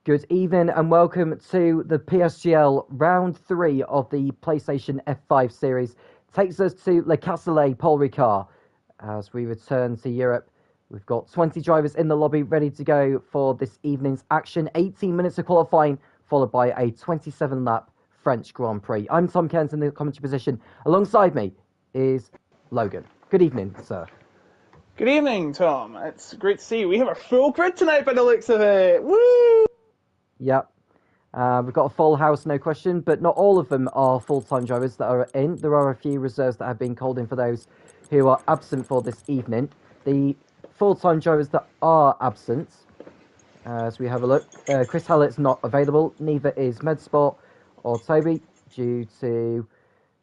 Good evening and welcome to the PSGL round 3 of the PlayStation F5 series. Takes us to Le Castellet Paul Ricard as we return to Europe. We've got 20 drivers in the lobby ready to go for this evening's action. 18 minutes of qualifying followed by a 27-lap French Grand Prix. I'm Tom Kent in the commentary position. Alongside me is Logan. Good evening, sir. Good evening, Tom. It's great to see you. We have a full grid tonight by the looks of it. Woo! Yep. We've got a full house, no question, but not all of them are full-time drivers that are in. There are a few reserves that have been called in for those who are absent for this evening. The full-time drivers that are absent, as we have a look, Chris Hallett's not available, neither is Medsport or Toby, due to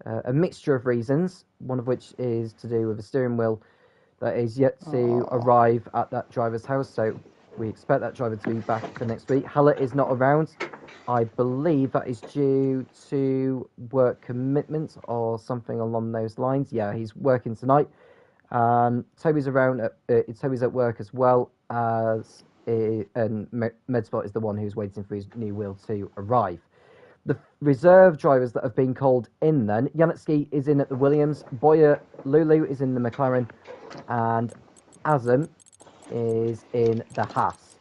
a mixture of reasons, one of which is to do with a steering wheel that is yet to arrive at that driver's house, so we expect that driver to be back for next week. Hallett is not around. I believe that is due to work commitments or something along those lines. Yeah, he's working tonight. Toby's around. Toby's at work as well as, and Medsport is the one who's waiting for his new wheel to arrive. The reserve drivers that have been called in then, Janetsky is in at the Williams, Boyer Lulu is in the McLaren, and Azam is in the Haas.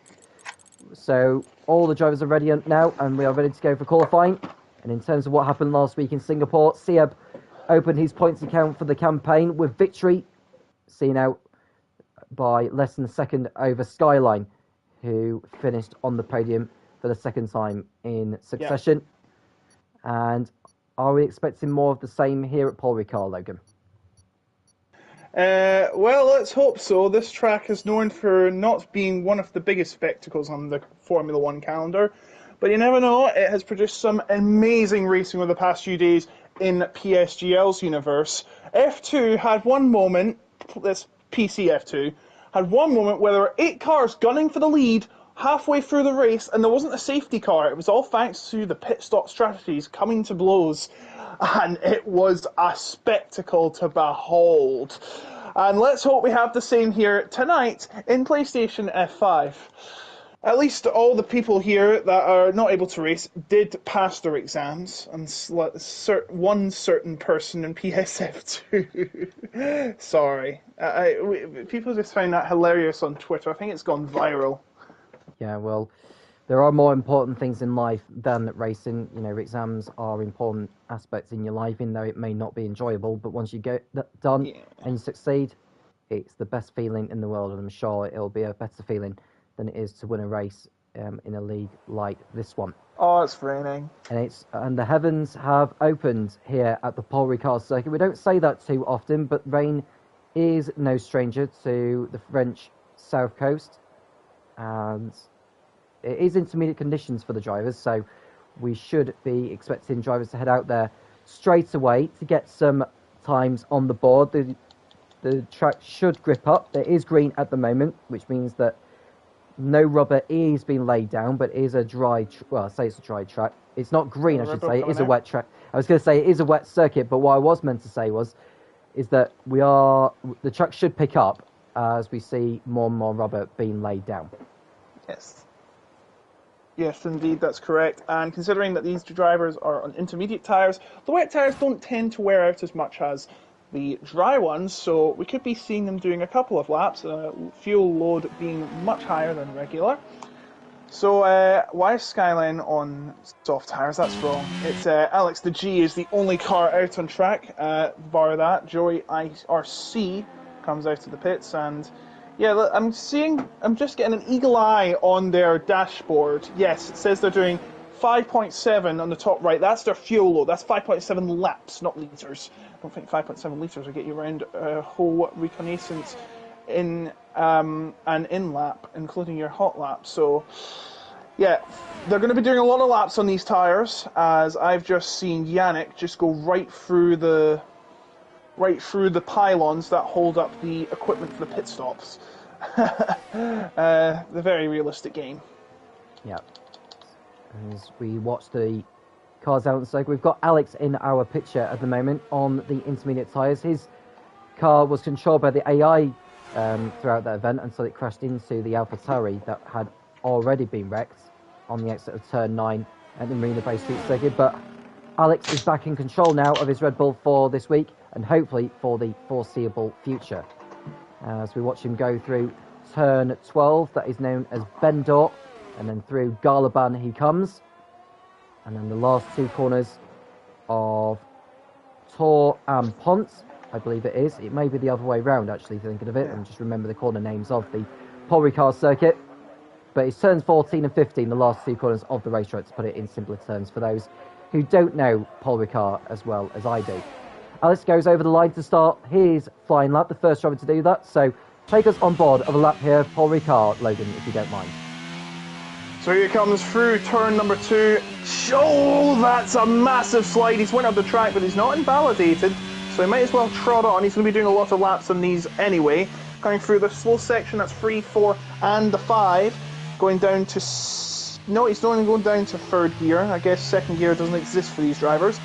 So all the drivers are ready now, and we are ready to go for qualifying. And in terms of what happened last week in Singapore, Sieb opened his points account for the campaign with victory, seen out by less than a second over Skyline, who finished on the podium for the second time in succession. Yeah. And are we expecting more of the same here at Paul Ricard, Logan? Well, let's hope so. This track is known for not being one of the biggest spectacles on the Formula One calendar, but you never know. It has produced some amazing racing over the past few days in PSGL's universe. F2 had one moment, this PC F2, had one moment where there were 8 cars gunning for the lead halfway through the race, and there wasn't a safety car. It was all thanks to the pit stop strategies coming to blows, and it was a spectacle to behold. And let's hope we have the same here tonight in PlayStation F5. At least all the people here that are not able to race did pass their exams, and one certain person in PSF2. Sorry. People just find that hilarious on Twitter. I think it's gone viral. Yeah, well, there are more important things in life than racing. You know, exams are important aspects in your life, even though it may not be enjoyable. But once you get that done and you succeed, it's the best feeling in the world. And I'm sure it'll be a better feeling than it is to win a race in a league like this one. Oh, it's raining. And the heavens have opened here at the Paul Ricard circuit. We don't say that too often, but rain is no stranger to the French south coast. And it is intermediate conditions for the drivers, so we should be expecting drivers to head out there straight away to get some times on the board. The track should grip up. There is green at the moment, which means that no rubber is being laid down, but it is a dry, well, I say it's a dry track. It's not green, I should say. It is a wet track. I was going to say it is a wet circuit, but what I was meant to say is that the track should pick up as we see more and more rubber being laid down. Yes. Yes, indeed, that's correct. And considering that these drivers are on intermediate tyres, the wet tyres don't tend to wear out as much as the dry ones, so we could be seeing them doing a couple of laps, fuel load being much higher than regular. So why is Skyline on soft tyres? That's wrong. It's Alex the G is the only car out on track. Bar that, Joey IRC comes out of the pits, and yeah, look, I'm just getting an eagle eye on their dashboard. Yes, it says they're doing 5.7 on the top right. That's their fuel load. That's 5.7 laps, not litres. I don't think 5.7 litres will get you around a whole reconnaissance in an in lap, including your hot lap. So, yeah, they're going to be doing a lot of laps on these tyres, as I've just seen Yannick just go right through the pylons that hold up the equipment for the pit stops. The very realistic game. Yeah. As we watch the cars out on the circuit, we've got Alex in our picture at the moment on the intermediate tyres. His car was controlled by the AI throughout that event, and so it crashed into the AlphaTauri that had already been wrecked on the exit of turn 9 at the Marina Bay Street Circuit. But Alex is back in control now of his Red Bull for this week and hopefully for the foreseeable future. As we watch him go through turn 12, that is known as Bendor, and then through Garlaban he comes. And then the last 2 corners of Tor and Pont, I believe it is. It may be the other way round, actually, thinking of it. And just remember the corner names of the Paul Ricard circuit. But it's turns 14 and 15, the last 2 corners of the racetrack, to put it in simpler terms for those who don't know Paul Ricard as well as I do. Alex goes over the line to start his flying lap, the first driver to do that. So take us on board of a lap here, Paul Ricard, Logan, if you don't mind. So here he comes through turn number 2. Oh, that's a massive slide. He's went up the track, but he's not invalidated, so he might as well trot on. He's going to be doing a lot of laps on these anyway. Going through the slow section, that's 3, 4, and the 5. Going down to... No, he's only going down to 3rd gear. I guess 2nd gear doesn't exist for these drivers.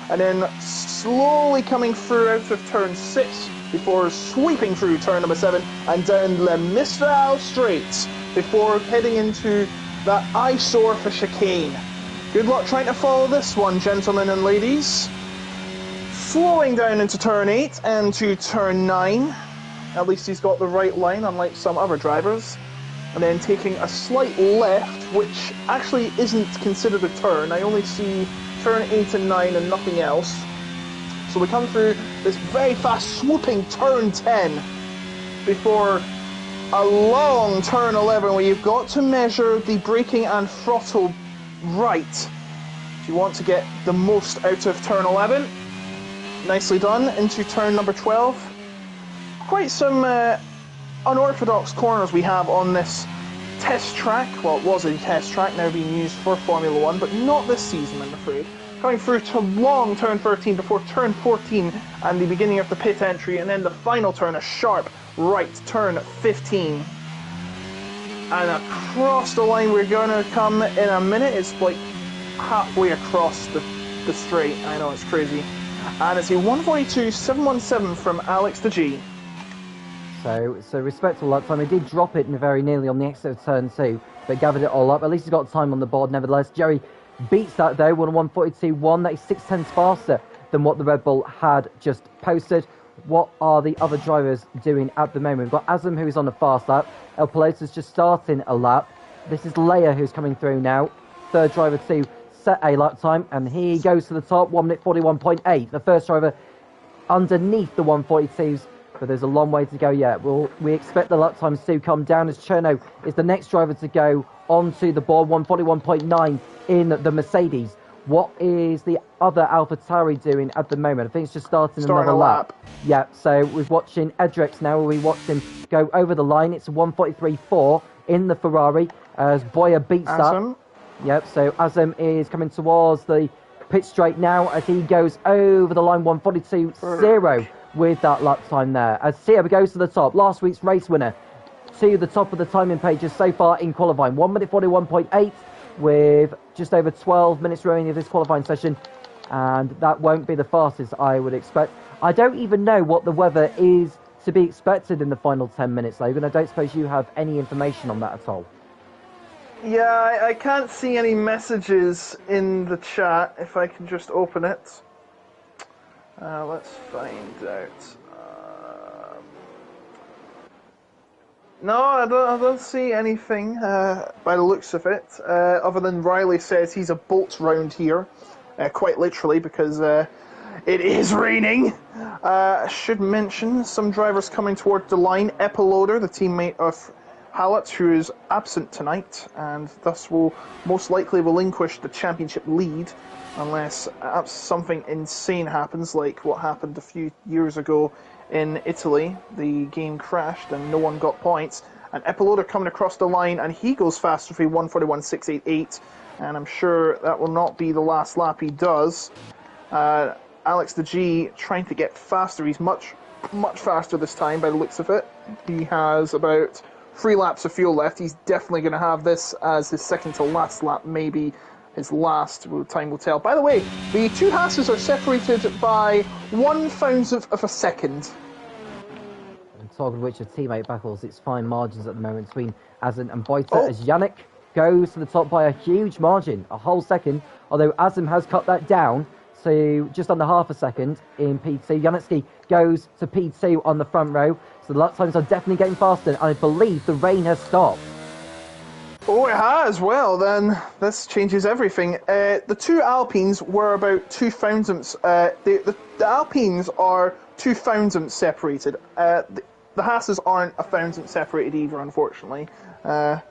And then slowly coming through out of turn 6 before sweeping through turn number 7 and down Le Mistral Straight before heading into that eyesore for chicane. Good luck trying to follow this one, gentlemen and ladies. Slowing down into turn 8 and to turn 9. At least he's got the right line, unlike some other drivers. And then taking a slight left, which actually isn't considered a turn. I only see turn 8 and 9 and nothing else. So we come through this very fast swooping turn 10 before a long turn 11 where you've got to measure the braking and throttle right if you want to get the most out of turn 11. Nicely done. Into turn number 12. Quite some unorthodox corners we have on this test track. Well, it was a test track, now being used for Formula 1, but not this season, I'm afraid. Going through to long turn 13 before turn 14 and the beginning of the pit entry, and then the final turn, a sharp right turn 15. And across the line we're going to come in a minute. It's like halfway across the straight. I know, it's crazy. And it's a 1:42.717 from Alex the G. So respectful lap time. He did drop it very nearly on the exit of turn 2, but gathered it all up. At least he's got time on the board nevertheless. Jerry beats that though, 1:42.1. That is 6/10 faster than what the Red Bull had just posted. What are the other drivers doing at the moment? We've got Azam, who's on the fast lap. El Piloto's just starting a lap. This is Leia, who's coming through now. 3rd driver to set a lap time, and he goes to the top, 1:41.8. The first driver underneath the 1:42s, but there's a long way to go yet. We expect the lap times to come down as Cherno is the next driver to go onto the board, 1:41.9 in the Mercedes. What is the other AlphaTauri doing at the moment? I think it's just starting another lap. Yeah, so we're watching Edrex now. We watched him go over the line. It's a 1:43.4 in the Ferrari as Boyer beats Azam. that. Yep, so Azam is coming towards the pit straight now as he goes over the line, 1:42.0 with that lap time there. As Sia goes to the top, last week's race winner, to the top of the timing pages so far in qualifying, 1:41.8 with just over 12 minutes remaining of this qualifying session, and that won't be the fastest I would expect. I don't even know what the weather is to be expected in the final 10 minutes, Logan. I don't suppose you have any information on that at all. Yeah, I can't see any messages in the chat. If I can just open it. Let's find out. No, I don't see anything by the looks of it, other than Riley says he's a bolt round here, quite literally, because it is raining. I should mention some drivers coming towards the line. Epiloader, the teammate of Hallett, who is absent tonight, and thus will most likely relinquish the championship lead, unless something insane happens, like what happened a few years ago in Italy. The game crashed and no one got points. And Epiloader coming across the line, and he goes faster for 1:41.688, and I'm sure that will not be the last lap he does. Alex the G trying to get faster. He's much faster this time by the looks of it. He has about 3 laps of fuel left. He's definitely going to have this as his second to last lap, maybe his last. Time will tell. By the way, the 2 Hasses are separated by 1/1000 of a second. And talking of which of teammate battles, it's fine margins at the moment between Azan and Boita as Yannick goes to the top by a huge margin, a whole second, although Azam has cut that down to just under half a second in P2. Janetsky goes to P2 on the front row, so the lap times are definitely getting faster, and I believe the rain has stopped. Oh, it has. Well, then this changes everything. The two Alpines were about 2 thousandths. The Alpines are 2 thousandths separated. The Haas's aren't a thousandth separated either, unfortunately. That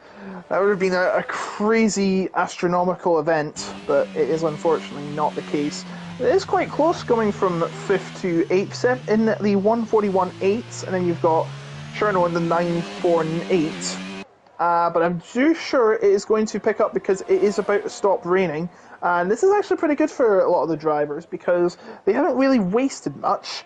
would have been a crazy astronomical event, but it is unfortunately not the case. It is quite close, going from 5th to 8th in the 141.8, and then you've got Cherno in the 948. But I'm too sure it is going to pick up because it is about to stop raining. And this is actually pretty good for a lot of the drivers because they haven't really wasted much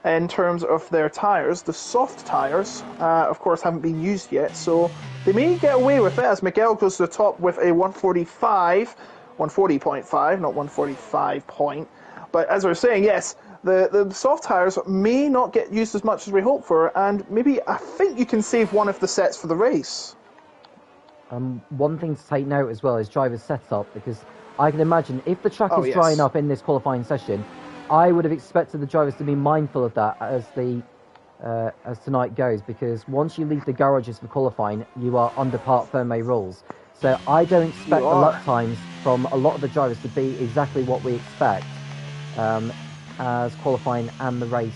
in terms of their tyres. The soft tyres, of course, haven't been used yet, so they may get away with it as Miguel goes to the top with a 140.5, not 145 point. But as I was saying, yes, the soft tyres may not get used as much as we hope for, and maybe I think you can save one of the sets for the race. One thing to take note as well is drivers' setup, because I can imagine if the track is yes. drying up in this qualifying session, I would have expected the drivers to be mindful of that as tonight goes, because once you leave the garages for qualifying, you are under part Ferme rules. So I don't expect the lap times from a lot of the drivers to be exactly what we expect as qualifying and the race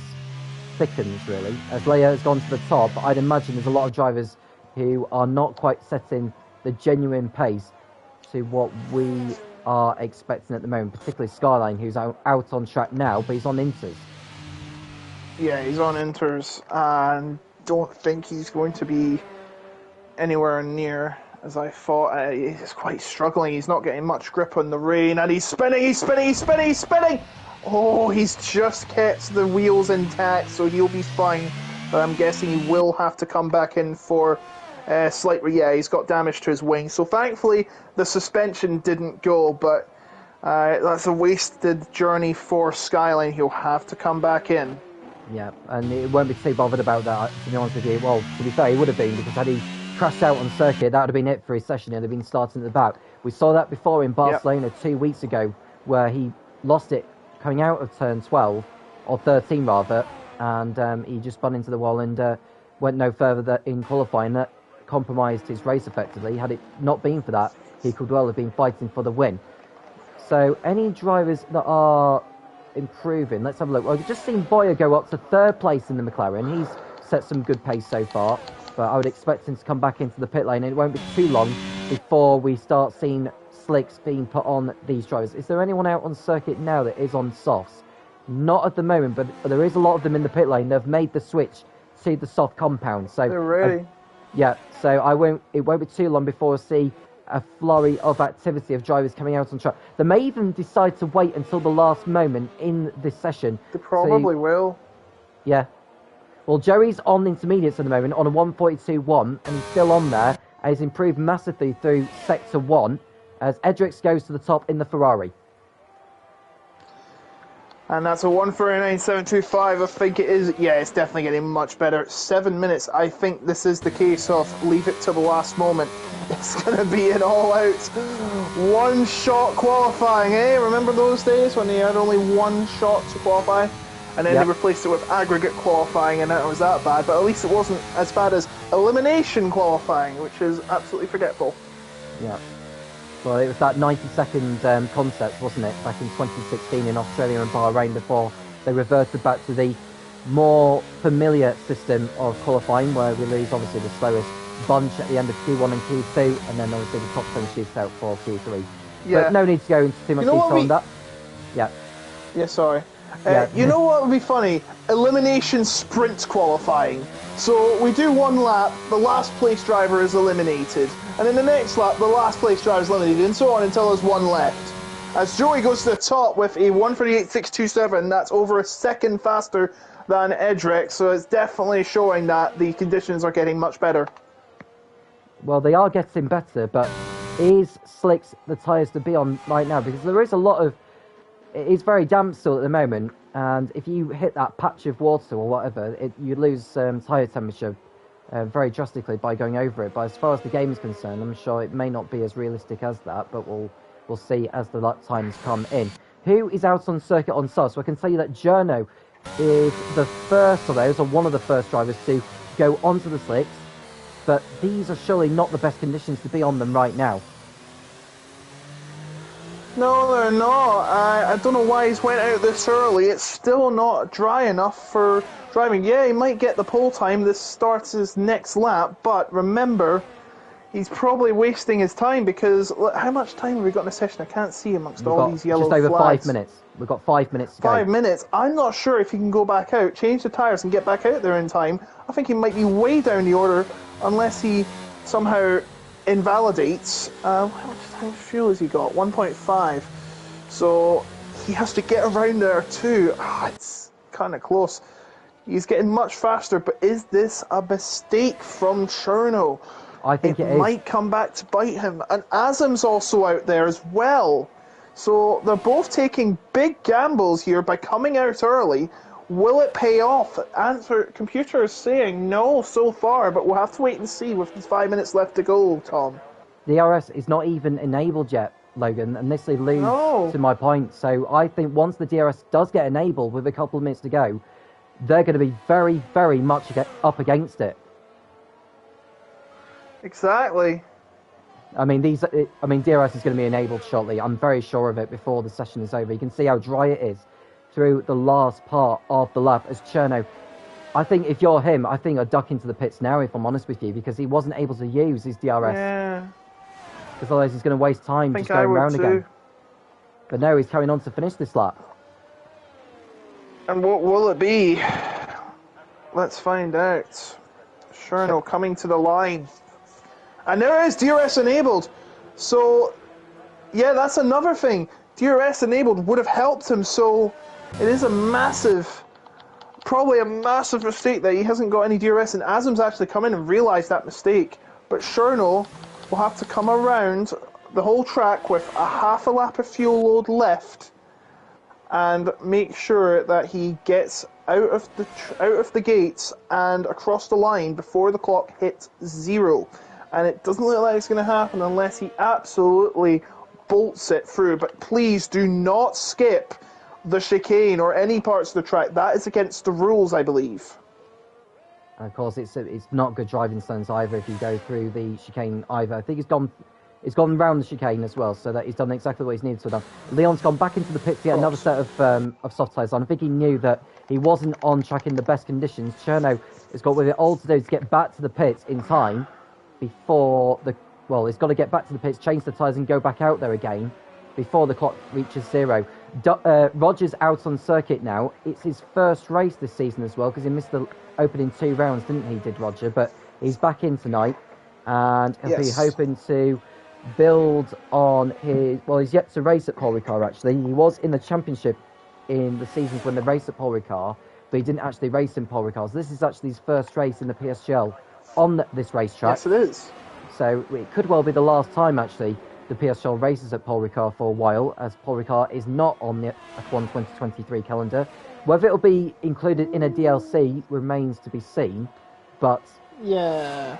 thickens, really. As Leia has gone to the top, I'd imagine there's a lot of drivers who are not quite setting the genuine pace to what we are expecting at the moment, particularly Skyline, who's out on track now, but he's on inters. Yeah, he's on inters, and don't think he's going to be anywhere near as I thought. He's quite struggling. He's not getting much grip on the rain, and he's spinning. Oh, he's just kept the wheels intact, so he'll be fine. But I'm guessing he will have to come back in for he's got damage to his wing. So thankfully, the suspension didn't go, but that's a wasted journey for Skyline. He'll have to come back in. Yeah, and he won't be too bothered about that, to be honest with you. Well, to be fair, he would have been, because had he crashed out on circuit, that would have been it for his session. He'd have been starting at the back. We saw that before in Barcelona 2 weeks ago, where he lost it coming out of turn 12, or 13 rather, and he just spun into the wall and went no further in qualifying. That compromised his race effectively. Had it not been for that, he could well have been fighting for the win. So any drivers that are improving, let's have a look. Well, we've just seen Boyer go up to 3rd place in the McLaren. He's set some good pace so far, but I would expect him to come back into the pit lane, and it won't be too long before we start seeing slicks being put on these drivers. Is there anyone out on circuit now that is on softs? Not at the moment, but there is a lot of them in the pit lane. They've made the switch to the soft compound. So they're ready. Yeah, so it won't be too long before I see a flurry of activity of drivers coming out on track. They may even decide to wait until the last moment in this session. They probably will. Yeah. Well, Joey's on intermediates at the moment on a 142.1, and he's still on there, and he's improved massively through Sector 1, as Edrix goes to the top in the Ferrari. And that's a 1:49.725. I think it is. Yeah, it's definitely getting much better. 7 minutes. I think this is the case of leave it to the last moment. It's going to be an all-out one-shot qualifying, eh? Remember those days when they had only one shot to qualify? And then they replaced it with aggregate qualifying, and it was that bad. But at least it wasn't as bad as elimination qualifying, which is absolutely forgetful. Yeah. Well, it was that 90-second concept, wasn't it, back in 2016 in Australia and Bahrain, before they reverted back to the more familiar system of qualifying, where we lose, obviously, the slowest bunch at the end of Q1 and Q2, and then, obviously, the top 10 shoots out for Q3. Yeah. But no need to go into too much detail on that. Yeah. Yeah, sorry. You know what would be funny? Elimination sprint qualifying. So we do one lap, the last place driver is eliminated, and then the next lap, the last place driver is eliminated, and so on until there's one left. As Joey goes to the top with a 1:38.627, that's over a second faster than Edrix, so it's definitely showing that the conditions are getting much better. Well, they are getting better, but is slicks the tyres to be on right now? Because there is a lot of... It's very damp still at the moment, and if you hit that patch of water or whatever, you lose tyre temperature very drastically by going over it. But as far as the game is concerned, I'm sure it may not be as realistic as that, but we'll see as the times come in. Who is out on circuit on soft? So I can tell you that Journo is the first of those, or one of the first drivers to go onto the slicks, but these are surely not the best conditions to be on them right now. No, they're not. I don't know why he's went out this early. It's still not dry enough for driving. Yeah, he might get the pole time. This starts his next lap, but remember, he's probably wasting his time because how much time have we got in the session? I can't see amongst all these yellow flags. Just over flags. 5 minutes. We've got 5 minutes to go. 5 minutes. I'm not sure if he can go back out, change the tyres and get back out there in time. I think he might be way down the order unless he somehow invalidates. How much fuel has he got? 1.5. So he has to get around there too. It's kind of close. He's getting much faster, but is this a mistake from Cherno? I think it might come back to bite him. And Azam's also out there as well. So they're both taking big gambles here by coming out early. Will it pay off? Answer computer is saying no so far, but we'll have to wait and see with 5 minutes left to go, Tom. The DRS is not even enabled yet, Logan, and this alludes to my point. So I think once the DRS does get enabled with a couple of minutes to go, they're going to be very, very much up against it. Exactly. I mean, DRS is going to be enabled shortly. I'm very sure of it before the session is over. You can see how dry it is through the last part of the lap as Cherno. I think if you're him, I think I'd duck into the pits now, if I'm honest with you, because he wasn't able to use his DRS. Yeah. Because otherwise he's going to waste time just going round again. But no, he's carrying on to finish this lap. And what will it be? Let's find out. Cherno coming to the line. And there is DRS enabled. So, yeah, that's another thing. DRS enabled would have helped him, so it is probably a massive mistake that he hasn't got any DRS, and Azam's actually come in and realised that mistake. But Cherno will have to come around the whole track with a half a lap of fuel load left and make sure that he gets out of the gates and across the line before the clock hits 0. And it doesn't look like it's going to happen unless he absolutely bolts it through. But please do not skip the chicane or any parts of the track. That is against the rules, I believe. And of course, it's not good driving sense either if you go through the chicane either. I think it's gone round the chicane as well, so that he's done exactly what he's needed to have done. Leon's gone back into the pits to get another set of soft tyres on. I think he knew that he wasn't on track in the best conditions. Cherno has got with it all to do to get back to the pits in time before he's got to get back to the pits, change the tyres and go back out there again before the clock reaches 0. Roger's out on circuit now. It's his first race this season as well because he missed the opening 2 rounds, didn't he, Roger? But he's back in tonight and he'll be hoping to build on his... Well, he's yet to race at Paul Ricard, actually. He was in the championship in the seasons when they raced at Paul Ricard, but he didn't actually race in Paul Ricard. So this is actually his first race in the PSGL on this racetrack. Yes, it is. So it could well be the last time, actually, the PSGL races at Paul Ricard for a while, as Paul Ricard is not on the F1 2023 calendar. Whether it'll be included in a DLC remains to be seen, but yeah,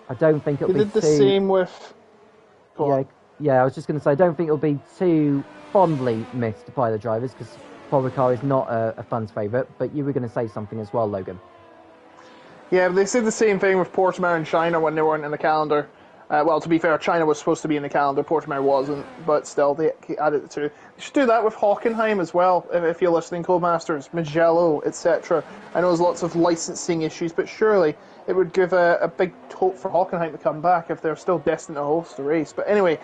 I don't think it'll be did the same with... Yeah, I was just going to say, I don't think it'll be too fondly missed by the drivers, because Paul Ricard is not a fan's favourite, but you were going to say something as well, Logan. Yeah, they said the same thing with Portimao and China when they weren't in the calendar. Well, to be fair, China was supposed to be in the calendar, Portimao wasn't, but still, they added it to. They should do that with Hockenheim as well, if you're listening, Codemasters, Mugello, etc. I know there's lots of licensing issues, but surely it would give a big hope for Hockenheim to come back if they're still destined to host the race. But anyway,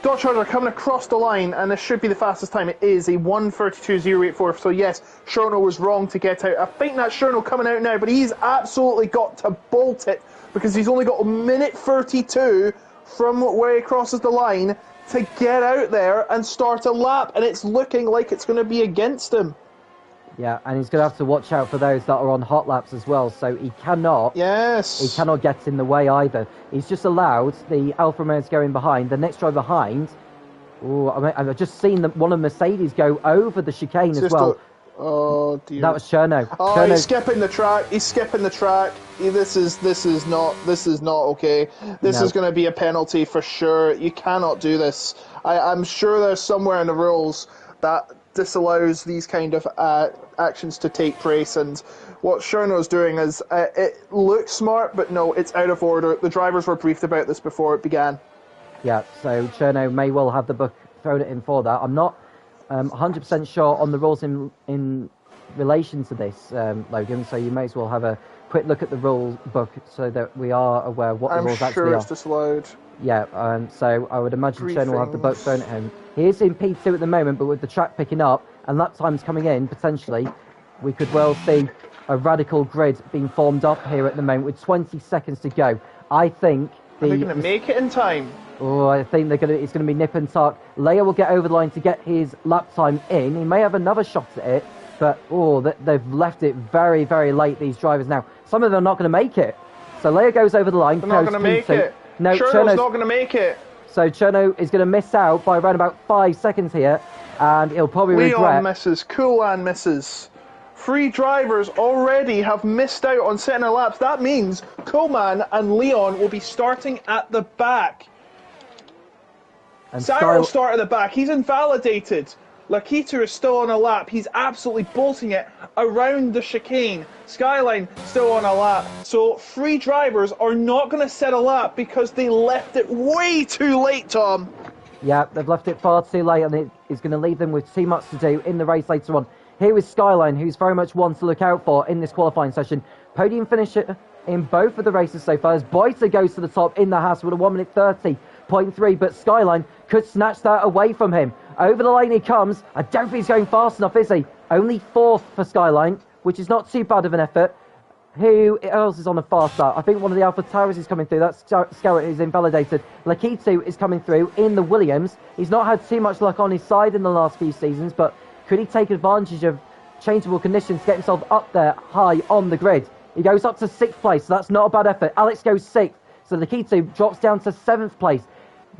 Dodge Charger coming across the line, and this should be the fastest time. It is a 1:32.084. So yes, Cherno was wrong to get out. I think that's Cherno coming out now, but he's absolutely got to bolt it because he's only got a minute 32 from where he crosses the line to get out there and start a lap, and it's looking like it's going to be against him. Yeah, and he's going to have to watch out for those that are on hot laps as well, so he cannot get in the way either. He's just allowed the Alfa Romeos going behind, the next driver behind. I've just seen one of Mercedes go over the chicane as well. Oh dear. That was Cherno. Oh, Cherno, he's skipping the track. He's skipping the track. This is not okay. This is no. going to be a penalty for sure. You cannot do this. I'm sure there's somewhere in the rules that disallows these kind of actions to take place. And what Cherno's doing is it looks smart, but no, it's out of order. The drivers were briefed about this before it began. Yeah, so Cherno may well have the book thrown at him for that. I'm not 100% sure on the rules in relation to this, Logan, so you may as well have a quick look at the rule book so that we are aware what the I'm rules sure actually it's are. disallowed. Yeah, so I would imagine Cherno will have the book Briefings. thrown at him. He is in P2 at the moment, but with the track picking up and lap times coming in, potentially, we could well see a radical grid being formed up here at the moment with 20 seconds to go. I think Are they going to make it in time? Oh, I think it's going to be nip and tuck. Leia will get over the line to get his lap time in. He may have another shot at it, but they've left it very, very late, these drivers now. Some of them are not going to make it. So Leia goes over the line. They're not going to make it. No, Cherno's not going to make it. So Cherno is going to miss out by around about 5 seconds here, and he'll probably regret. Leon misses. Kulan misses. 3 drivers already have missed out on setting their laps. That means Kuhlman and Leon will be starting at the back. Sarah will start at the back. He's invalidated. Lakita is still on a lap. He's absolutely bolting it around the chicane. Skyline still on a lap. So 3 drivers are not going to set a lap because they left it way too late, Tom. Yeah, they've left it far too late, and it is going to leave them with too much to do in the race later on. Here is Skyline, who's very much one to look out for in this qualifying session. Podium finisher in both of the races so far as Boita goes to the top in the Haas with a 1 minute 30.3, but Skyline could snatch that away from him. Over the lane he comes. I don't think he's going fast enough, is he? Only 4th for Skyline, which is not too bad of an effort. Who else is on a fast start? I think one of the Alpha Towers is coming through. That's Scarrett, who's invalidated. Lakitu is coming through in the Williams. He's not had too much luck on his side in the last few seasons, but could he take advantage of changeable conditions to get himself up there high on the grid? He goes up to 6th place, so that's not a bad effort. Alex goes 6th, so Lakitu drops down to 7th place.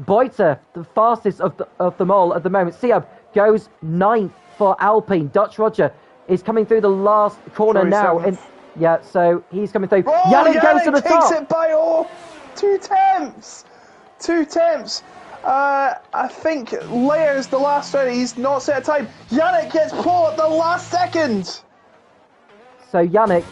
Boita, the fastest of them all at the moment. Siab goes 9th for Alpine. Dutch Roger is coming through the last corner now. Yeah, so he's coming through. Oh, Yannick goes to the top. Takes it by 2 tenths. 2 tenths. I think Leia's the last rider. He's not set a time. Yannick gets pole at the last second. So Yannick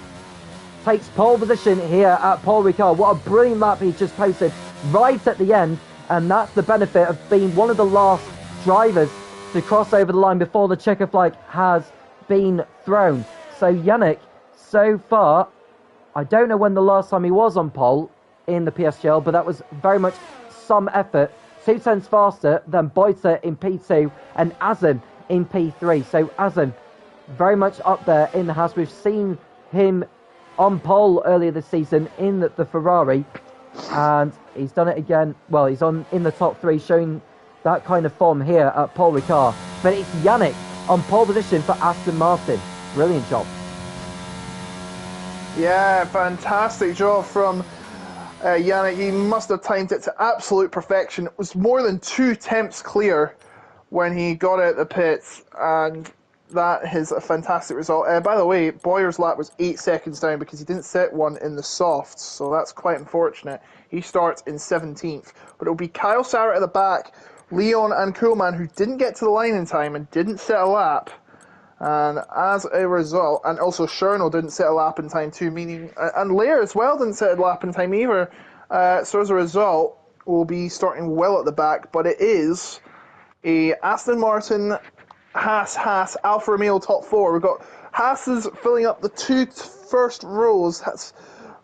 takes pole position here at Paul Ricard. What a brilliant lap he just posted right at the end. And that's the benefit of being one of the last drivers to cross over the line before the checker flag has been thrown. So Yannick, so far, I don't know when the last time he was on pole in the PSGL, but that was very much some effort. 2 tenths faster than Boita in P2 and Azam in P3. So Azam very much up there in the house. We've seen him on pole earlier this season in the Ferrari, and he's done it again. Well, he's in the top 3, showing that kind of form here at Paul Ricard. But it's Yannick on pole position for Aston Martin. Brilliant job. Yeah, fantastic job from Yannick. He must have timed it to absolute perfection. It was more than 2 tenths clear when he got out the pits, and that is a fantastic result. By the way, Boyer's lap was 8 seconds down because he didn't set one in the softs, so that's quite unfortunate. He starts in 17th, but it'll be Kyle Sauer at the back, Leon and Kuhlman, who didn't get to the line in time and didn't set a lap. And as a result, and also Cherno didn't set a lap in time too, meaning, and Leia as well didn't set a lap in time either. So as a result, we'll be starting well at the back, but it is a Aston Martin, Haas, Alfa Romeo top 4. We've got Haas's filling up the 2 first rows. That's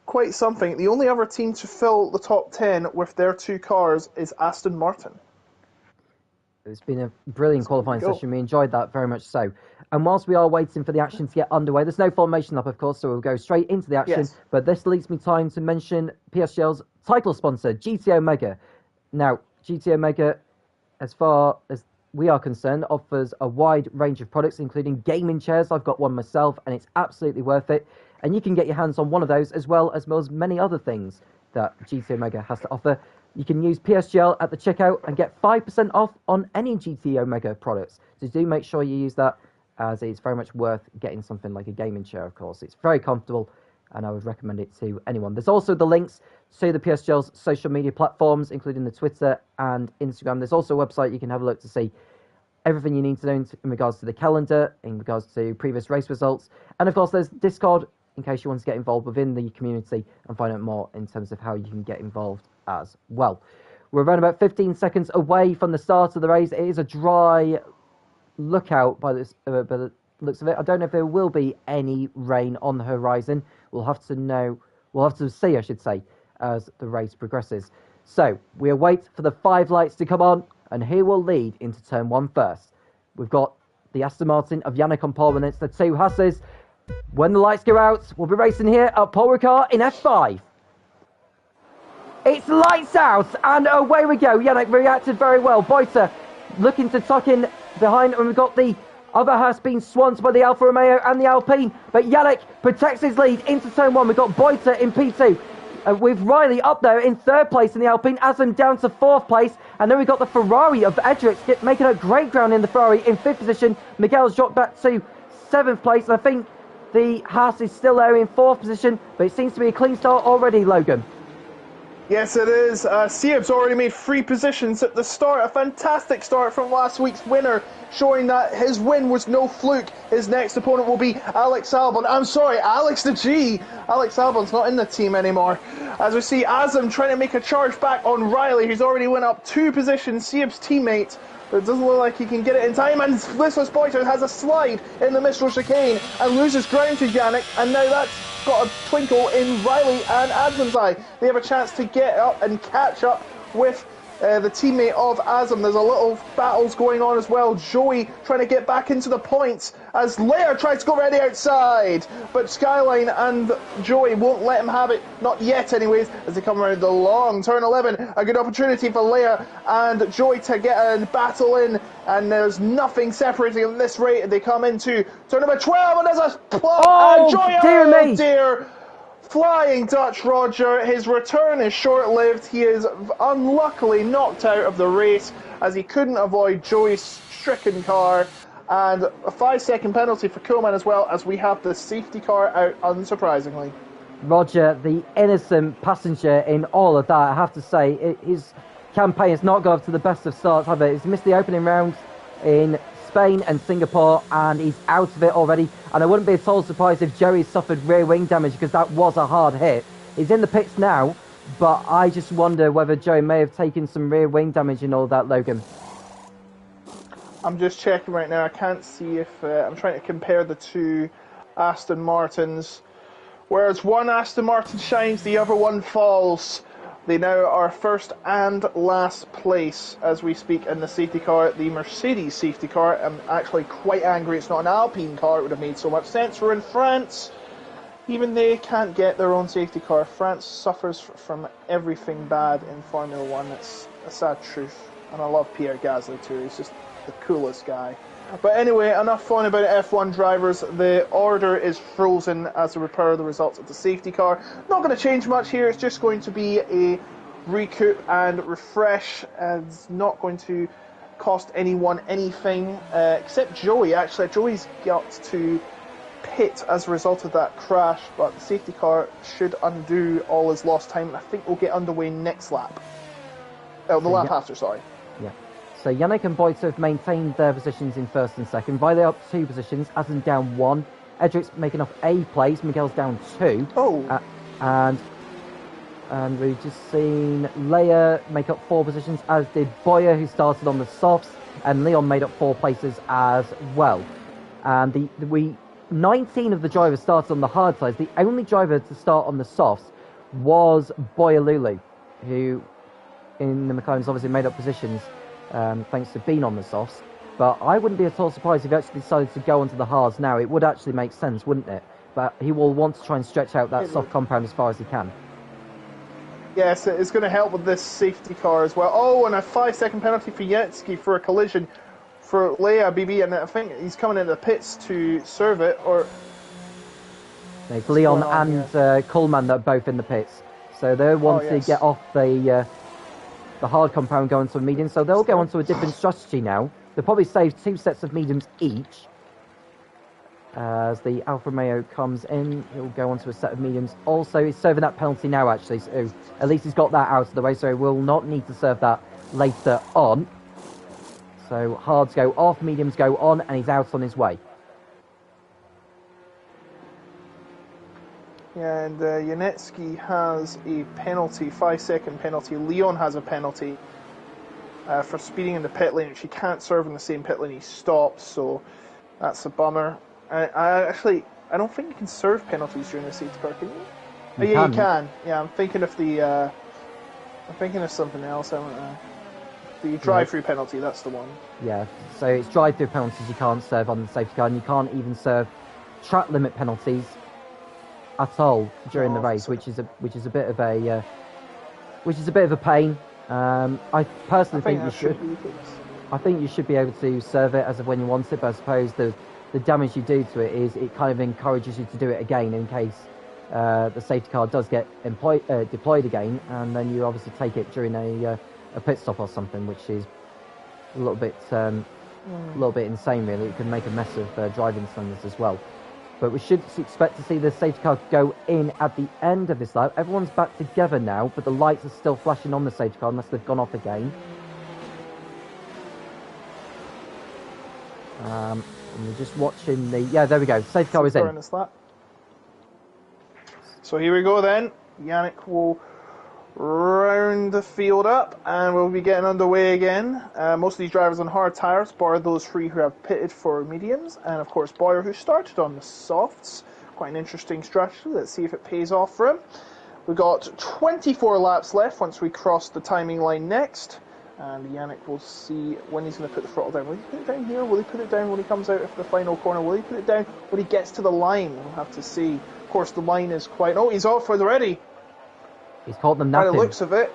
quite something. The only other team to fill the top 10 with their 2 cars is Aston Martin. It's been a brilliant qualifying session. We enjoyed that very much so. And whilst we are waiting for the action to get underway, there's no formation up, of course, so we'll go straight into the action. Yes. But this leaves me time to mention PSGL's title sponsor, GT Omega. Now, GT Omega, as far as we are concerned, offers a wide range of products, including gaming chairs. I've got one myself, and it's absolutely worth it. And you can get your hands on one of those, as well as many other things that GT Omega has to offer. You can use PSGL at the checkout and get 5% off on any GT Omega products. So do make sure you use that as it's very much worth getting something like a gaming chair, of course. It's very comfortable, and I would recommend it to anyone. There's also the links to the PSGL's social media platforms, including the Twitter and Instagram. There's also a website you can have a look to see everything you need to know in regards to the calendar, in regards to previous race results. And of course, there's Discord in case you want to get involved within the community and find out more in terms of how you can get involved as well. We're around about 15 seconds away from the start of the race. It is a dry lookout by the looks of it. I don't know if there will be any rain on the horizon. We'll have to see, I should say, as the race progresses. So we await for the 5 lights to come on, and who will lead into turn 1 first? We've got the Aston Martin of Yannick on pole, and it's the 2 Hasses. When the lights go out, we'll be racing here at Paul Ricard in F5. It's lights out, and away we go. Yannick reacted very well. Boita looking to tuck in behind, and we've got the other Haas being swamped by the Alfa Romeo and the Alpine, but Yannick protects his lead into turn 1. We've got Boita in P2. With Riley up there in 3rd place in the Alpine, Aslan down to 4th place, and then we've got the Ferrari of Edrix making up great ground in the Ferrari in 5th position. Miguel's dropped back to 7th place, and I think the Haas is still there in 4th position, but it seems to be a clean start already, Logan. Yes, it is. Sieb's already made 3 positions at the start. A fantastic start from last week's winner, showing that his win was no fluke. His next opponent will be Alex Albon. I'm sorry, Alex the G. Alex Albon's not in the team anymore. As we see Azam trying to make a charge back on Riley, who's already went up 2 positions, Sieb's teammate. But it doesn't look like he can get it in time, and Listless Boiter has a slide in the Mistral chicane and loses ground to Yannick, and now that's got a twinkle in Riley and Adam's eye. They have a chance to get up and catch up with the teammate of Azam. There's a little battles going on as well. Joey trying to get back into the points as Leia tries to go around the outside, but Skyline and Joey won't let him have it, not yet anyways, as they come around the long turn 11. A good opportunity for Leia and Joey to get a battle in, and there's nothing separating them this rate. They come into turn number 12, and there's a plot, and Joey, dear me. Dear. Flying Dutch Roger, his return is short-lived. He is unluckily knocked out of the race as he couldn't avoid Joey's stricken car, and a 5-second penalty for Coleman as well, as we have the safety car out, unsurprisingly. Roger, the innocent passenger in all of that, I have to say, his campaign has not got up to the best of starts, have it? He's missed the opening rounds in Spain and Singapore, and he's out of it already. And I wouldn't be at all surprised if Joey suffered rear wing damage, because that was a hard hit. He's in the pits now, but I just wonder whether Joey may have taken some rear wing damage and all that, Logan. I'm just checking right now. I can't see if I'm trying to compare the 2 Aston Martins. Whereas one Aston Martin shines, the other one falls. They now are 1st and last place as we speak in the safety car, the Mercedes safety car. I'm actually quite angry it's not an Alpine car. It would have made so much sense. We're in France. Even they can't get their own safety car. France suffers from everything bad in Formula 1. It's a sad truth. And I love Pierre Gasly too. He's just the coolest guy. But anyway, enough fun about F1 drivers. The order is frozen as we prepare the results of the safety car. Not going to change much here. It's just going to be a recoup and refresh. And it's not going to cost anyone anything, except Joey. Actually, Joey's got to pit as a result of that crash, but the safety car should undo all his lost time. And I think we'll get underway next lap. Oh, the lap after, sorry. Yeah. So Yannick and Boita have maintained their positions in 1st and 2nd. Riley up 2 positions, Aslan down 1. Edric's making off a place, Miguel's down 2. Oh. And we've just seen Leia make up 4 positions, as did Boyer, who started on the softs, and Leon made up 4 places as well. And 19 of the drivers started on the hard sides. The only driver to start on the softs was Boyer Lulu, who in the McLaren's obviously made up positions thanks to being on the softs. But I wouldn't be at all surprised if he actually decided to go onto the hards now. It would actually make sense, wouldn't it? But he will want to try and stretch out that soft compound as far as he can. Yes, it's going to help with this safety car as well. Oh, and a 5-second penalty for Yatsky for a collision for Leia BB, and I think he's coming into the pits to serve it. Or it's Leon and Coleman that are both in the pits. So they want to get off the hard compound, go into a medium. So they'll go onto a different strategy now. They'll probably save 2 sets of mediums each. As the Alfa Romeo comes in, he'll go onto a set of mediums. Also, he's serving that penalty now, actually, so at least he's got that out of the way, so he will not need to serve that later on. So hards go off, mediums go on, and he's out on his way. Yeah, and Yanetsky has a penalty, 5-second penalty. Leon has a penalty for speeding in the pit lane, which he can't serve in the same pit lane he stopped, so that's a bummer. I don't think you can serve penalties during the safety car, can you? You yeah, can. you can. Yeah, I'm thinking of something else. I don't know. The drive-through penalty, that's the one. Yeah, so it's drive-through penalties you can't serve on the safety car, and you can't even serve track limit penalties at all during the race, which is a bit of a pain. I personally think you should. I think you should be able to serve it as of when you want it, but I suppose the damage you do to it is it kind of encourages you to do it again in case the safety car does get deployed again, and then you obviously take it during a pit stop or something, which is a little bit insane, really. It can make a mess of driving standards as well. But we should expect to see the safety car go in at the end of this lap. Everyone's back together now, but the lights are still flashing on the safety car unless they've gone off again. And we're just watching the... Yeah, there we go. Safety car is in. So here we go then. Yannick will round the field up and we'll be getting underway again. Most of these drivers on hard tyres, bar those three who have pitted for mediums, and of course Boyer, who started on the softs. Quite an interesting strategy. Let's see if it pays off for him. We've got 24 laps left once we cross the timing line next, and Yannick will see when he's going to put the throttle down. Will he put it down here? Will he put it down when he comes out of the final corner? Will he put it down when he gets to the line? We'll have to see. Of course, the line is quite... Oh, he's off already. He's caught them napping. By the looks of it.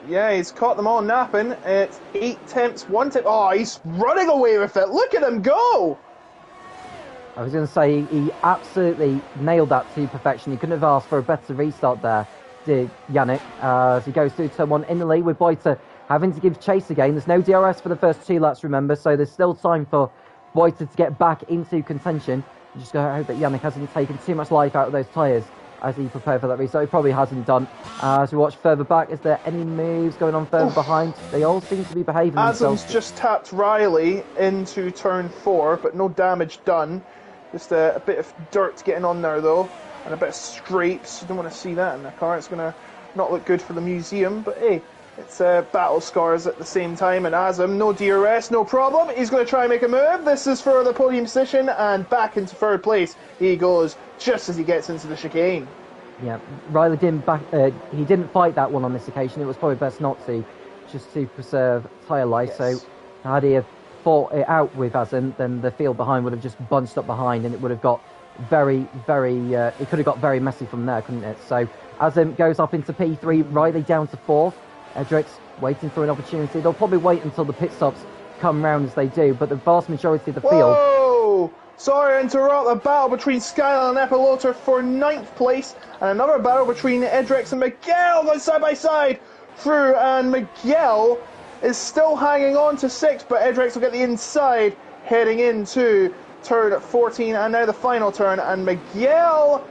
Yeah, he's caught them all napping. It's 8 temps, 1 temp. Oh, he's running away with it. Look at him go! I was going to say, he absolutely nailed that to perfection. He couldn't have asked for a better restart there, did Yannick, as he goes through turn 1 in the lead with Boyter having to give chase again. There's no DRS for the first 2 laps, remember, so there's still time for Boyter to get back into contention. I'm just going to hope that Yannick hasn't taken too much life out of those tyres as he prepared for that restart. He probably hasn't done. As we watch further back, is there any moves going on further behind? They all seem to be behaving themselves. Adams just tapped Riley into turn 4, but no damage done. Just a bit of dirt getting on there, though, and a bit of scrapes. You don't want to see that in the car. It's going to not look good for the museum, but hey, it's battle scars at the same time. And Azam, no DRS, no problem. He's going to try and make a move. This is for the podium position, and back into 3rd place he goes just as he gets into the chicane. Yeah, Riley didn't he didn't fight that one on this occasion. It was probably best not to, just to preserve tyre life. Yes. So had he have fought it out with Azam, then the field behind would have just bunched up behind, and it would have got very, it could have got very messy from there, couldn't it? So Azam goes up into P3, Riley down to 4th. Edric's waiting for an opportunity. They'll probably wait until the pit stops come round as they do, but the vast majority of the field... Whoa! Sorry to interrupt. A battle between Skyline and Epilota for 9th place, and another battle between Edrix and Miguel going side by side through, and Miguel is still hanging on to 6th, but Edrix will get the inside heading into turn 14, and now the final turn, and Miguel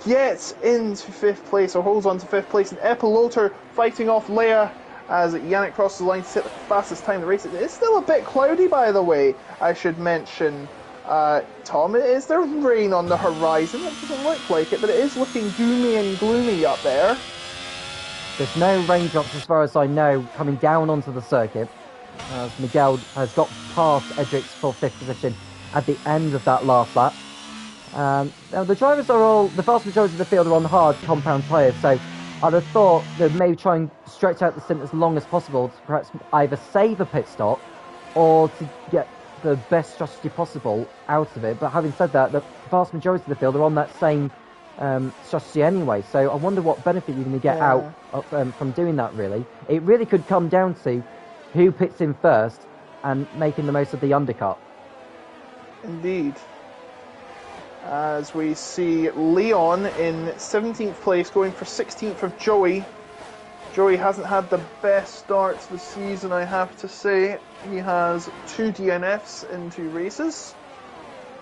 gets into 5th place, or holds on to 5th place, and Epilota fighting off Leia as Yannick crosses the line to set the fastest time in the race. It's still a bit cloudy, by the way, I should mention. Tom, is there rain on the horizon? It doesn't look like it, but it is looking doomy and gloomy up there. There's no raindrops, as far as I know, coming down onto the circuit. Miguel has got past Edric's for 5th position at the end of that last lap. Now the drivers are all, the vast majority of the field are on hard compound tyres, so I'd have thought they'd maybe try and stretch out the stint as long as possible to perhaps either save a pit stop or to get the best strategy possible out of it. But having said that, the vast majority of the field are on that same strategy anyway, so I wonder what benefit you're going to get out from doing that, really. It really could come down to who pits in first and making the most of the undercut. Indeed. As we see Leon in 17th place going for 16th of Joey. Joey hasn't had the best start to the season, I have to say. He has 2 DNFs in 2 races.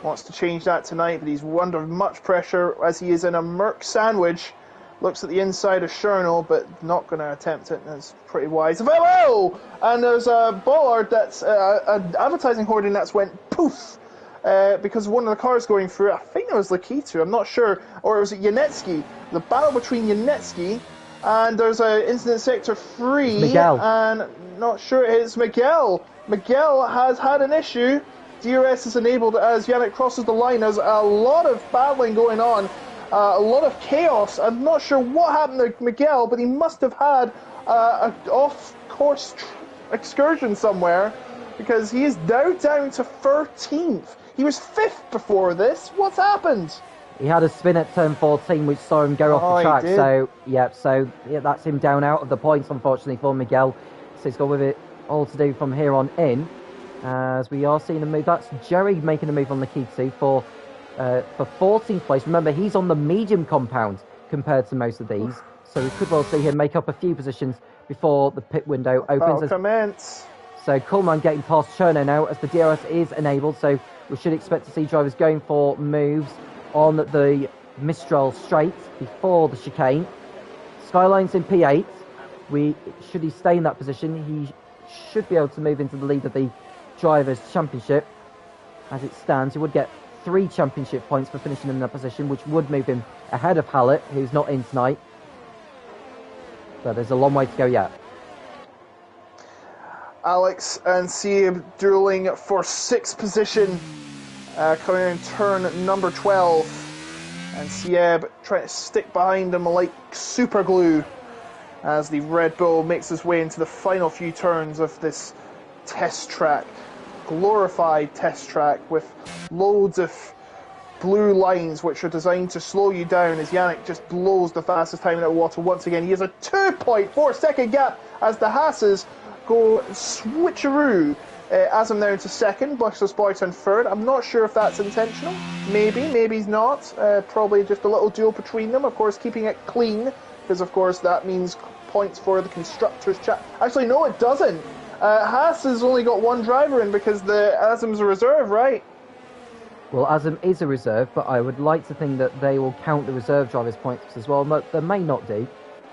wants to change that tonight, but he's under much pressure as he is in a Merc sandwich. Looks at the inside of Cherno, but not going to attempt it. That's pretty wise. Oh! And there's a bollard that's an advertising hoarding that's went poof because one of the cars going through. I think it was Lakitu, I'm not sure, or was it Yanetsky? The battle between Yanetsky and there's an incident sector 3, Miguel. and not sure it's Miguel. Miguel has had an issue. DRS is enabled as Yannick crosses the line. There's a lot of battling going on. A lot of chaos. I'm not sure what happened to Miguel, but he must have had an off-course excursion somewhere, because he is now down to 13th. He was 5th before this. What's happened? He had a spin at turn 14, which saw him go off the track. So that's him down out of the points, unfortunately, for Miguel. So he's got with it all to do from here on in. As we are seeing a move. That's Jerry making a move on the Lakitu for 14th place. Remember, he's on the medium compound compared to most of these, so we could well see him make up a few positions before the pit window opens. Commence. So Coleman getting past Cherno now as the DRS is enabled, so we should expect to see drivers going for moves on the Mistral straight before the chicane. Skyline's in P8. Should he stay in that position, he should be able to move into the lead of the Drivers' Championship. As it stands, he would get 3 championship points for finishing in that position, which would move him ahead of Hallett, who's not in tonight. But there's a long way to go yet. Alex and Sieb dueling for 6th position, coming in turn number 12. And Sieb trying to stick behind him like super glue as the Red Bull makes his way into the final few turns of this test track. Glorified test track with loads of blue lines which are designed to slow you down as Yannick just blows the fastest time in the water once again. He has a 2.4 second gap as the Hasses go switcheroo. As I'm now into second, Buster's Boyton third. I'm not sure if that's intentional. Maybe he's not. Probably just a little duel between them. Of course, keeping it clean, because of course that means points for the constructors' chat. Actually, no, it doesn't. Haas has only got 1 driver in because the Azam's a reserve, right? Well, Azam is a reserve, but I would like to think that they will count the reserve drivers' points as well. They may not do,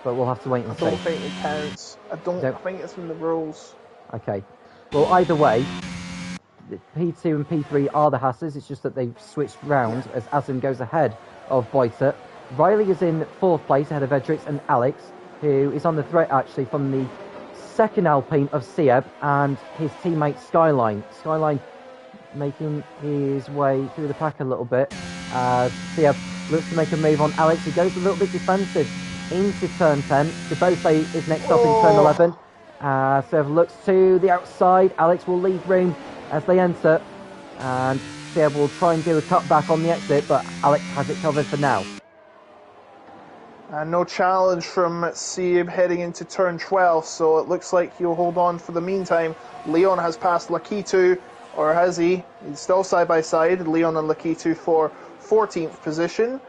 but we'll have to wait and see. I don't think it counts. I don't think it's in the rules. Okay. Well, either way, P2 and P3 are the Hasses. It's just that they've switched round as Azam goes ahead of Boyter. Riley is in 4th place ahead of Edrix and Alex, who is on the threat actually from the second Alpine of Sieb and his teammate Skyline. Skyline making his way through the pack a little bit. Sieb looks to make a move on Alex. He goes a little bit defensive into turn 10. Debose is next up in turn 11. Sieb looks to the outside. Alex will leave room as they enter. And Sieb will try and do a cutback on the exit, but Alex has it covered for now. And no challenge from Sieb heading into turn 12, so it looks like he'll hold on for the meantime. Leon has passed Lakitu, or has he? He's still side by side, Leon and Lakitu for 14th position.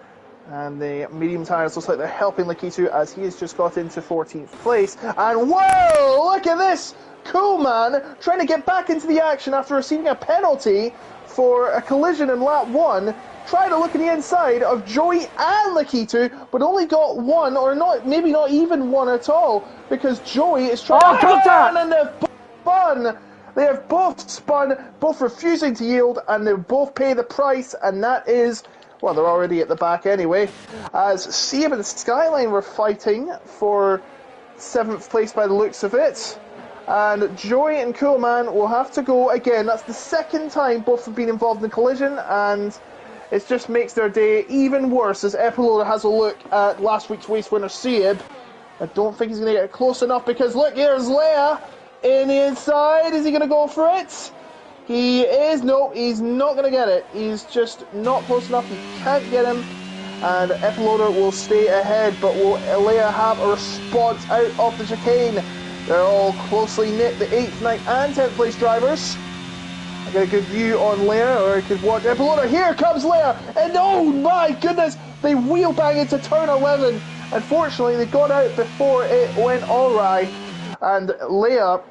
And the medium tyres looks like they're helping Lakitu as he has just got into 14th place. And whoa, look at this! Cool man trying to get back into the action after receiving a penalty for a collision in lap 1. Tried to look at the inside of Joey and Lakitu, but only got 1, or not, maybe not even 1 at all, because Joey is trying to run and they've spun. They have both spun, both refusing to yield, and they both pay the price, and that is, well, they're already at the back anyway, as Sieb and Skyline were fighting for 7th place by the looks of it. And Joey and Coolman will have to go again. That's the second time both have been involved in a collision, and it just makes their day even worse as Epiloda has a look at last week's race winner Sieb. I don't think he's going to get close enough because look, here's Leia in the inside. Is he going to go for it? He is. No, he's not going to get it. He's just not close enough. He can't get him. And Epiloda will stay ahead, but will Leia have a response out of the chicane? They're all closely knit, the 8th, 9th and 10th place drivers. I got a good view on Leia, or I could watch Epiloda. Here comes Leia, and oh my goodness, they wheel bang into turn 11. Unfortunately, they got out before it went awry, and Leia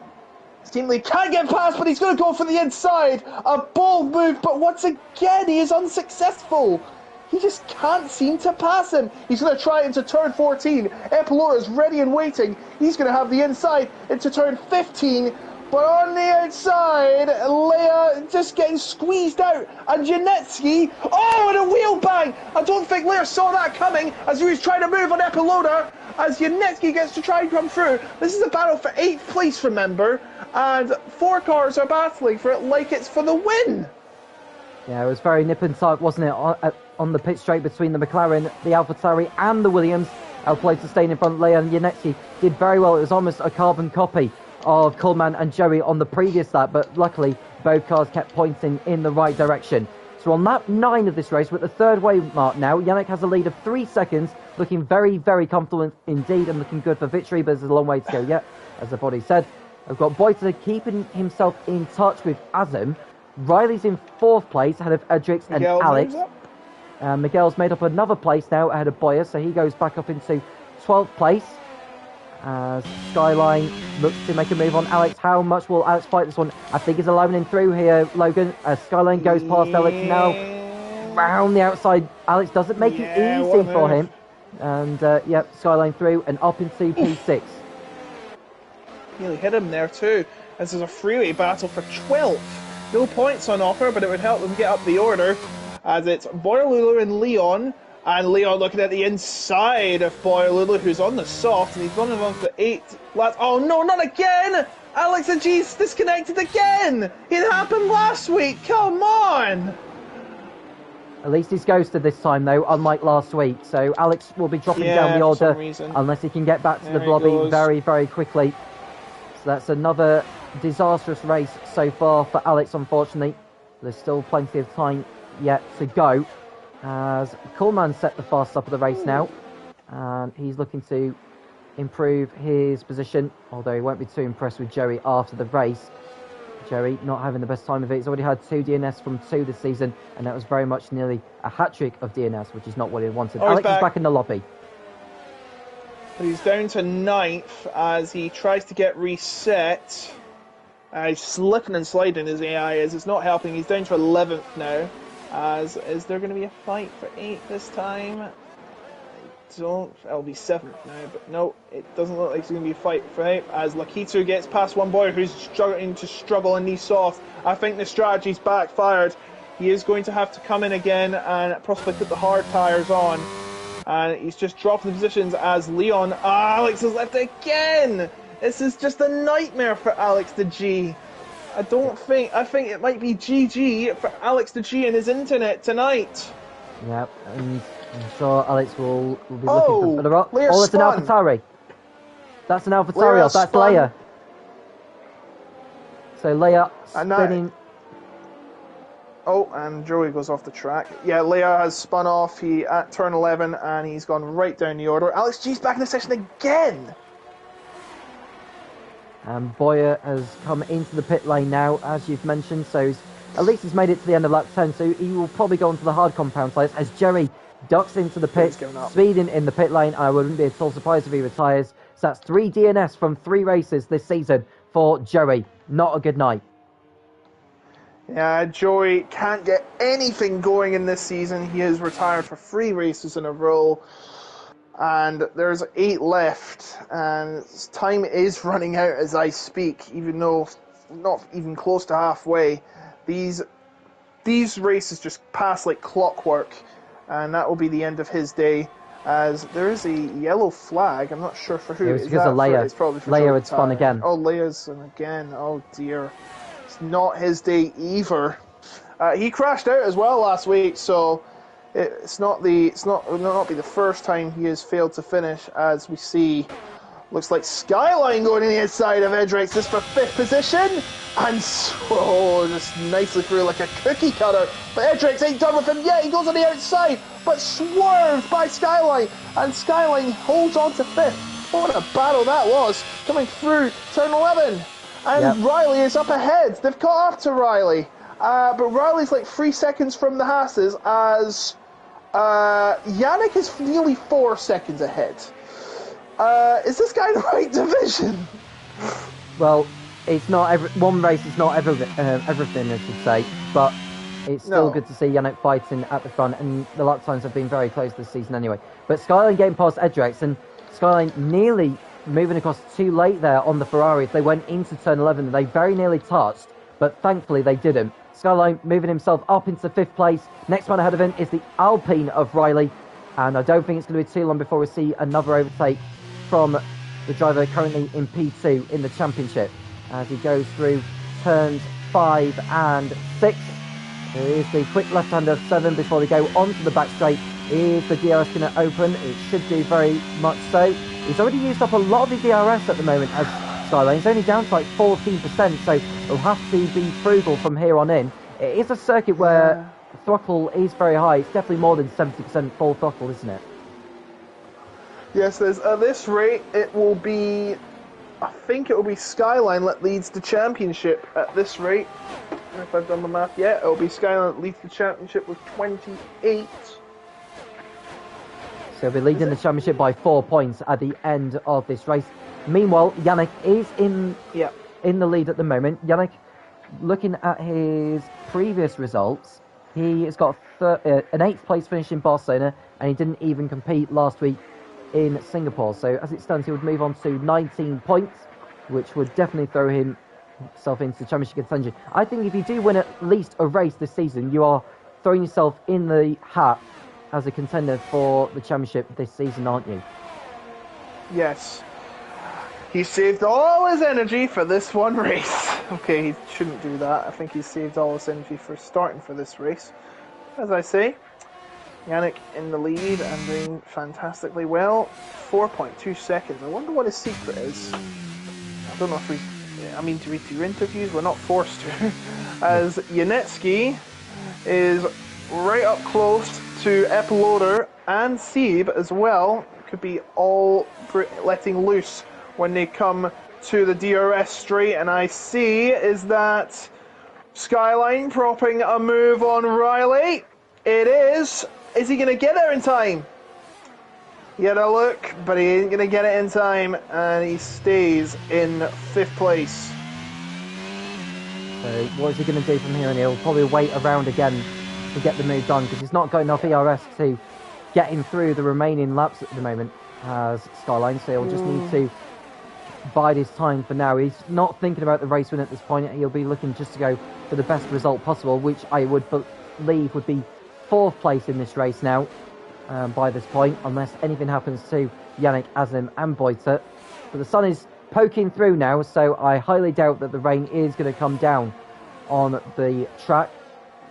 Seemingly can't get past, but he's going to go for the inside. A bold move, but once again, he is unsuccessful. He just can't seem to pass him. He's going to try into turn 14. Epilora is ready and waiting. He's going to have the inside into turn 15. But on the outside, Leia just getting squeezed out. And Janetsky, oh, and a wheel bang. I don't think Leia saw that coming as he was trying to move on Epilora. As Janetsky gets to try and come through. This is a battle for 8th place, remember? And 4 cars are battling for it like it's for the win. Yeah, it was very nip and tuck, wasn't it? On the pit straight between the McLaren, the AlphaTauri and the Williams. Outplayed to stay in front. Leia and Janetsky did very well. It was almost a carbon copy of Coleman and Joey on the previous lap, but luckily both cars kept pointing in the right direction. So on lap 9 of this race, with the third wave mark now, Yannick has a lead of 3 seconds, looking very, very comfortable indeed and looking good for victory, but there's a long way to go yet, as I've already said. I've got Boyta keeping himself in touch with Azam. Riley's in 4th place ahead of Edrix and Alex. Miguel's made up another place now ahead of Boyer, so he goes back up into 12th place. As Skyline looks to make a move on Alex. How much will Alex fight this one? I think he's allowing through here, Logan. As Skyline goes past Alex now. Round the outside. Alex doesn't make it easy for him. And, yep, Skyline through and up into P6. Nearly hit him there too. This is a freeway battle for 12th. No points on offer, but it would help them get up the order. As it's Boyerlulu and Leon. And Leon looking at the inside of Boyerlulu, who's on the soft, and he's running on to 8 laps. Oh no, not again! Alex and G's disconnected again! It happened last week, come on! At least he's ghosted this time though, unlike last week. So Alex will be dropping down the order unless he can get back to the lobby very, very quickly. So that's another disastrous race so far for Alex, unfortunately. There's still plenty of time yet to go. As Coleman set the fast up of the race now, and he's looking to improve his position, although he won't be too impressed with Joey after the race. Joey not having the best time of it. He's already had 2 DNS from 2 this season, and that was very much nearly a hat-trick of DNS, which is not what he wanted. Alex is back in the lobby. He's down to 9th as he tries to get reset. He's slipping and sliding, his AI is. It's not helping. He's down to 11th now. As is there going to be a fight for 8th this time? It'll be 7th now, but no, it doesn't look like it's going to be a fight for 8th. As Lakitu gets past one boy who's struggling to struggle in these soft. I think the strategy's backfired. He is going to have to come in again and possibly put the hard tyres on. And he's just dropping the positions as Leon. Alex has left again! This is just a nightmare for Alex the G. I think it might be GG for Alex the G and his internet tonight. Yep, and I'm sureAlex will be looking for the rock. Oh, that's an AlphaTauri. That's an AlphaTauri. That's Leia. So Leia spinning. And Joey goes off the track. Yeah, Leia has spun off. He at turn 11 and he's gone right down the order. Alex G's back in the session again. And Boyer has come into the pit lane now, as you've mentioned, so at least he's made it to the end of lap 10, so he will probably go onto the hard compound sides as Jerry ducks into the pit, speeding in the pit lane. I wouldn't be at all surprised if he retires. So that's 3 DNS from 3 races this season for Jerry. Not a good night. Yeah, Joey can't get anything going in this season. He has retired for 3 races in a row. And there's 8 left, and time is running out as I speak, even though not even close to halfway. These races just pass like clockwork, and that will be the end of his day. As there is a yellow flag, I'm not sure for who. It was because of Leia. It's probably for Leia had spun again. Oh, Leia's again. Oh dear, it's not his day either. He crashed out as well last week, so. It will not be the first time he has failed to finish, as we see. Looks like Skyline going in the inside of Edrix, just for 5th position, and so just nicely through like a cookie cutter. But Edrix ain't done with him yet. He goes on the outside, but swerved by Skyline, and Skyline holds on to 5th. What a battle that was, coming through turn 11, and Riley is up ahead. They've caught up to Riley, but Riley's like 3 seconds from the Hasses as. Yannick is nearly 4 seconds ahead. Is this guy in the right division? Well, it's not one race is not everything, I should say, but it's still No. good to see Yannick fighting at the front, and the lap times have been very close this season anyway. But Skyline getting past Edrex, and Skyline nearly moving across too late there on the Ferrari. If they went into turn 11, they very nearly touched, but thankfully they didn't. Skyline moving himself up into 5th place. Next man ahead of him is the Alpine of Riley, and I don't think it's going to be too long before we see another overtake from the driver currently in P2 in the championship as he goes through turns 5 and 6. There is the quick left-hander of 7 before they go onto the back straight. Is the DRS going to open? It should do very much so. He's already used up a lot of the DRS at the moment as Skyline. He's only down to like 14%, so he'll have to be frugal from here on in. It is a circuit where throttle is very high. It's definitely more than 70% full throttle, isn't it? Yes, at this rate, it will be... I think it will be Skyline that leads the championship at this rate. If I've done the math yet, it will be Skyline that leads the championship with 28. So he'll be leading the championship by 4 points at the end of this race. Meanwhile, Yannick is in the lead at the moment. Yannick, looking at his previous results, he has got an 8th place finish in Barcelona, and he didn't even compete last week in Singapore. So as it stands, he would move on to 19 points, which would definitely throw himself into championship contention. I think if you do win at least a race this season, you are throwing yourself in the hat as a contender for the championship this season, aren't you? Yes. He saved all his energy for this one race. Okay, he shouldn't do that. I think he saved all his energy for starting for this race. As I say, Yannick in the lead and doing fantastically well. 4.2 seconds. I wonder what his secret is. I don't know if do we do interviews? We're not forced to. As Yanetsky is right up close to Epiloder and Sieb as well. Could be all letting loose when they come to the DRS straight. And I see is that Skyline propping a move on Riley. It is. Is he going to get there in time? He had a look, but he ain't going to get it in time, and he stays in 5th place. So what is he going to do from here? And he'll probably wait around again to get the move done, because he's not got enough ERS to get him through the remaining laps at the moment as Skyline, so he'll just need to bide his time for now. He's not thinking about the race win at this point. He'll be looking just to go for the best result possible, which I would believe would be 4th place in this race now by this point, unless anything happens to Yannick, Azim and Boyter. But the sun is poking through now, so I highly doubt that the rain is going to come down on the track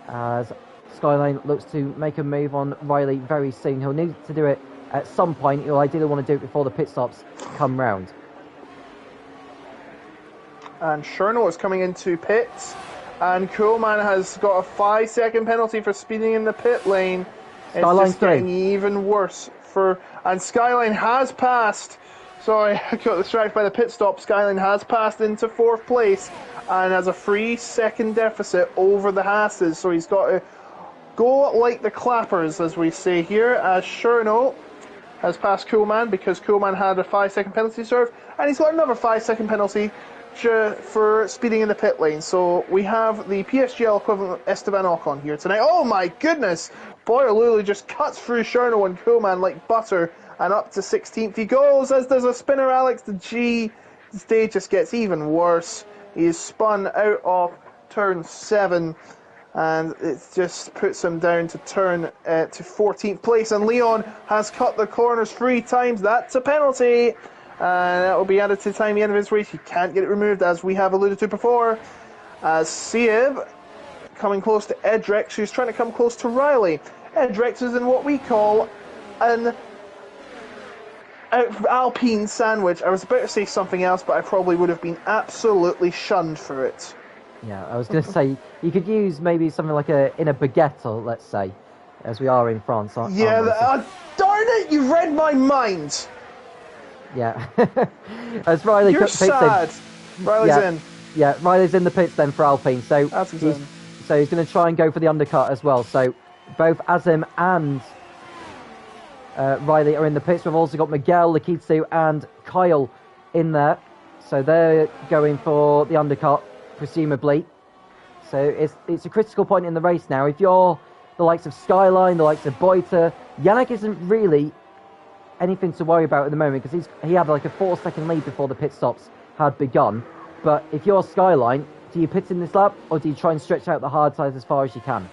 as Skyline looks to make a move on Riley very soon. He'll need to do it at some point. He'll ideally want to do it before the pit stops come round. And Cherno is coming into pits. And Coolman has got a 5-second penalty for speeding in the pit lane. Skyline it's just getting even worse and Skyline has passed. Sorry, I got distracted by the pit stop. Skyline has passed into 4th place and has a 3-second deficit over the Hasses. So he's got to go like the clappers, as we say here, as Cherno has passed Coolman because Coolman had a 5-second penalty served, and he's got another 5-second penalty for speeding in the pit lane. So we have the PSGL equivalent of Esteban Ocon here tonight. Oh my goodness! Boyer Lulu just cuts through Cherno and Coolman like butter, and up to 16th he goes, as does a spinner Alex. The G stage just gets even worse. He is spun out of turn 7, and it just puts him down to turn to 14th place. And Leon has cut the corners 3 times. That's a penalty. And that will be added to the time at the end of his race. He can't get it removed, as we have alluded to before. As Sieb coming close to Edrex, who's trying to come close to Riley. Edrex is in what we call an Alpine sandwich. I was about to say something else, but I probably would have been absolutely shunned for it. Yeah, I was going to say, you could use maybe something like in a baguette, let's say, as we are in France, aren't we? Yeah, darn it, you read my mind! Yeah. As Riley You're sad. Riley's in. Yeah, Riley's in the pits then for Alpine. So he's going to try and go for the undercut as well. So both Azim and Riley are in the pits. We've also got Miguel, Lakitsu and Kyle in there. So they're going for the undercut, presumably. So it's a critical point in the race now. If you're the likes of Skyline, the likes of Boita, Yannick isn't really anything to worry about at the moment because he had like a 4-second lead before the pit stops had begun. But if you're Skyline, do you pit in this lap or do you try and stretch out the hard tires as far as you can?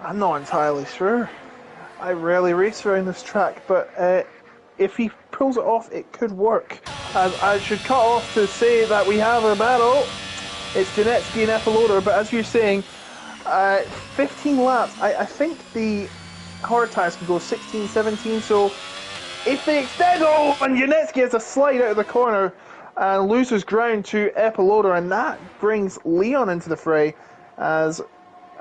I'm not entirely sure. I rarely race around this track, but if he pulls it off, it could work. I should cut off to say that we have a battle. It's Janetsky and Epiloder, but as you're saying, 15 laps. I think the hard tires can go 16, 17, so if they extend, and Janetsky has a slide out of the corner and loses ground to Epiloder, and that brings Leon into the fray as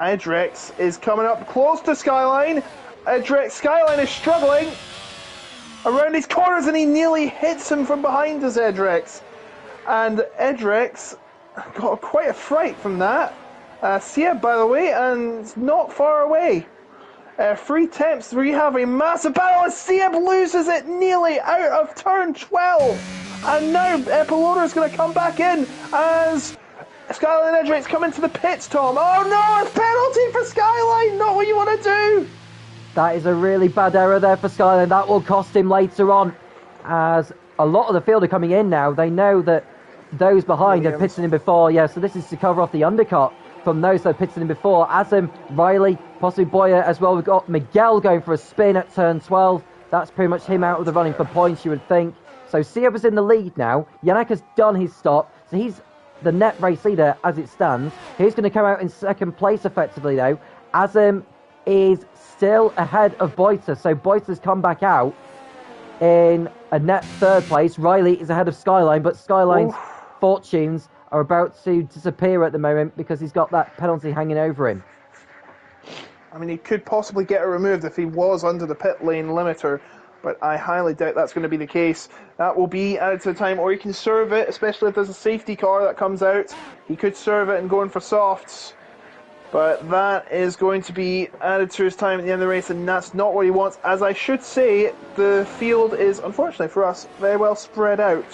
Edrex is coming up close to Skyline. Skyline is struggling around these corners and he nearly hits him from behind as Edrex. And Edrex got quite a fright from that. Sieb, by the way, and it's not far away. 3 attempts, we have a massive battle as Sieb loses it nearly out of turn 12. And now Epiloder is going to come back in as Skyline and Edrex come into the pits, Tom. Oh no, a penalty for Skyline, not what you want to do. That is a really bad error there for Skyline. That will cost him later on, as a lot of the field are coming in now. They know that those behind have pitted in before. Yeah, so this is to cover off the undercut from those that have pitted in before. Azim, Riley, possibly Boyer as well. We've got Miguel going for a spin at turn 12. That's pretty much him out of the running for points, you would think. So Sieb is in the lead now. Yannick has done his stop, so he's the net race leader as it stands. He's going to come out in second place effectively though. Azim is still ahead of Boita, so Boita's come back out in a net third place. Riley is ahead of Skyline, but Skyline's fortunes are about to disappear at the moment because he's got that penalty hanging over him. I mean, he could possibly get it removed if he was under the pit lane limiter, but I highly doubt that's going to be the case. That will be added to the time, or he can serve it, especially if there's a safety car that comes out. He could serve it and go in for softs. But that is going to be added to his time at the end of the race, and that's not what he wants. As I should say, the field is, unfortunately for us, very well spread out.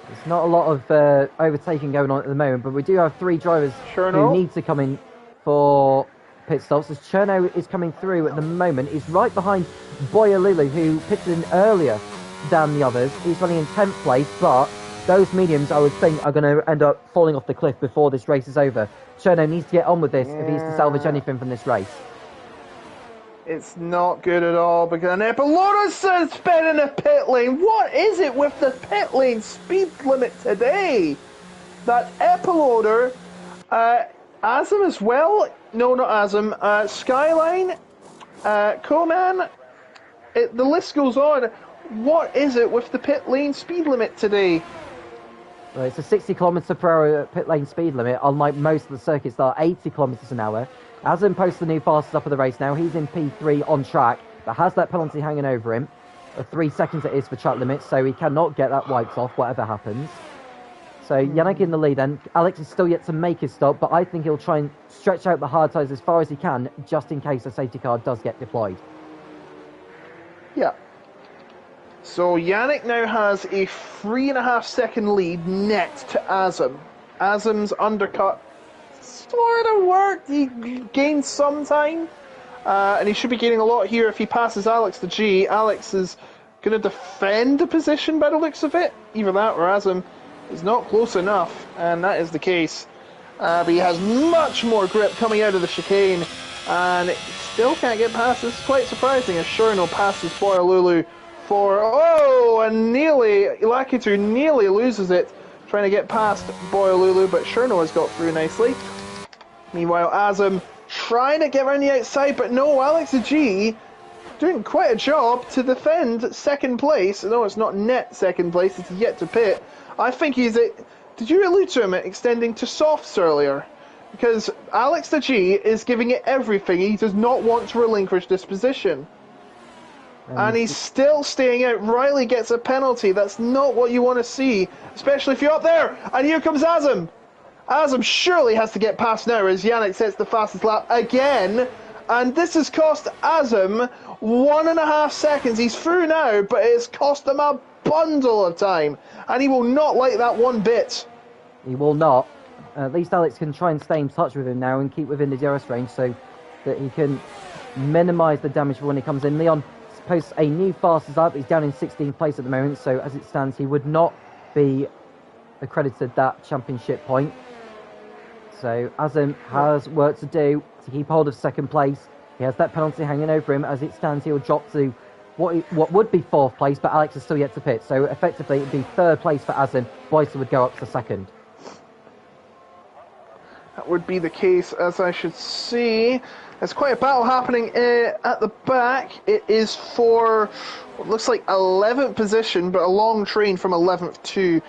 There's not a lot of overtaking going on at the moment, but we do have 3 drivers who need to come in for pit stops. As Cherno is coming through at the moment, he's right behind Boyer Lulu, who pitted in earlier than the others. He's running in 10th place, but those mediums, I would think, are going to end up falling off the cliff before this race is over. Cherno needs to get on with this if he's to salvage anything from this race. It's not good at all because Epiloder's sped in a pit lane. What is it with the pit lane speed limit today? That Epiloder, Azim as well. No, not Azim. Skyline, Coman. The list goes on. What is it with the pit lane speed limit today? Well, it's a 60 kilometre per hour pit lane speed limit, unlike most of the circuits that are 80 kilometres an hour. Azim posts the new fastest up of the race now. He's in P3 on track, but has that penalty hanging over him. 3 seconds it is for track limit, so he cannot get that wiped off, whatever happens. So Yannick in the lead, and Alex is still yet to make his stop, but I think he'll try and stretch out the hard tyres as far as he can, just in case a safety car does get deployed. Yeah. So Yannick now has a 3.5 second lead net to Azim. Azim's undercut sort of worked. He gained some time, and he should be gaining a lot here if he passes Alex the G. Alex is going to defend the position by the looks of it. Either that or Azim is not close enough, and that is the case. But he has much more grip coming out of the chicane, and still can't get past. This is quite surprising as Cherno passes Boyalulu and nearly, Ilakitu nearly loses it trying to get past Boyalulu, but Cherno has got through nicely. Meanwhile, Azim trying to get around the outside, but no, Alex G doing quite a job to defend second place. No, it's not net second place, it's yet to pit. I think he's did you allude to him extending to softs earlier? Because Alex the G is giving it everything. He does not want to relinquish this position. And he's still staying out. Riley gets a penalty. That's not what you want to see, especially if you're up there. And here comes Azim. Azim surely has to get past now as Yannick sets the fastest lap again. And this has cost Azam 1.5 seconds. He's through now, but it's cost him a bundle of time. And he will not like that one bit. He will not. At least Alex can try and stay in touch with him now and keep within the DRS range so that he can minimise the damage when he comes in. Leon posts a new fastest lap. He's down in 16th place at the moment, so as it stands, he would not be accredited that championship point. So Azam has work to do to keep hold of second place. He has that penalty hanging over him. As it stands, he'll drop to what would be fourth place, but Alex is still yet to pit. So effectively, it would be third place for Azam. Boyce would go up to second. That would be the case, as I should see. There's quite a battle happening at the back. It is for what looks like 11th position, but a long train from 11th to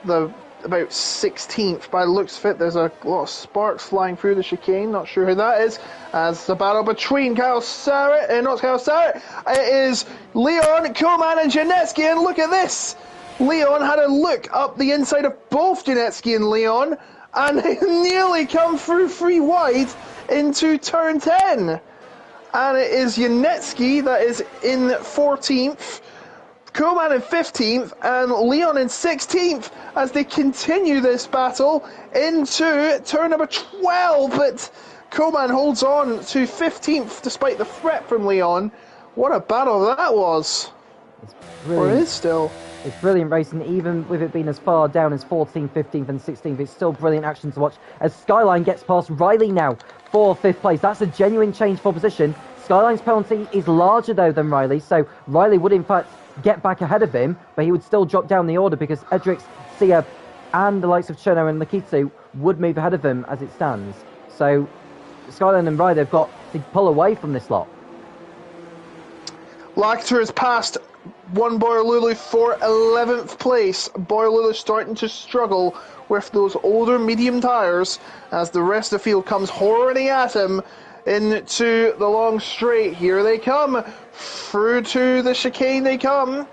the about 16th. By the looks of it, there's a lot of sparks flying through the chicane. Not sure who that is. As the battle between Kyle Sarrett, not Kyle Sarrett, it is Leon, Koolman and Janetsky. And look at this. Leon had a look up the inside of both Janetsky and Leon, and they nearly come through 3 wide into turn 10. And it is Janetsky that is in 14th, Koolman in 15th, and Leon in 16th as they continue this battle into turn number 12. But Koolman holds on to 15th despite the threat from Leon. What a battle that was. Or is still. It's brilliant racing, even with it being as far down as 14th, 15th and 16th. It's still brilliant action to watch as Skyline gets past Riley now for 5th place. That's a genuine change for position. Skyline's penalty is larger, though, than Riley, so Riley would, in fact, get back ahead of him, but he would still drop down the order because Edrix, Sieb and the likes of Cherno and Lakitu would move ahead of him as it stands. So Skyline and Riley have got to pull away from this lot. Lakitu has passed one Boyolulu for 11th place. Boyolulu starting to struggle with those older medium tyres as the rest of the field comes horning at him into the long straight. Here they come. Through to the chicane they come.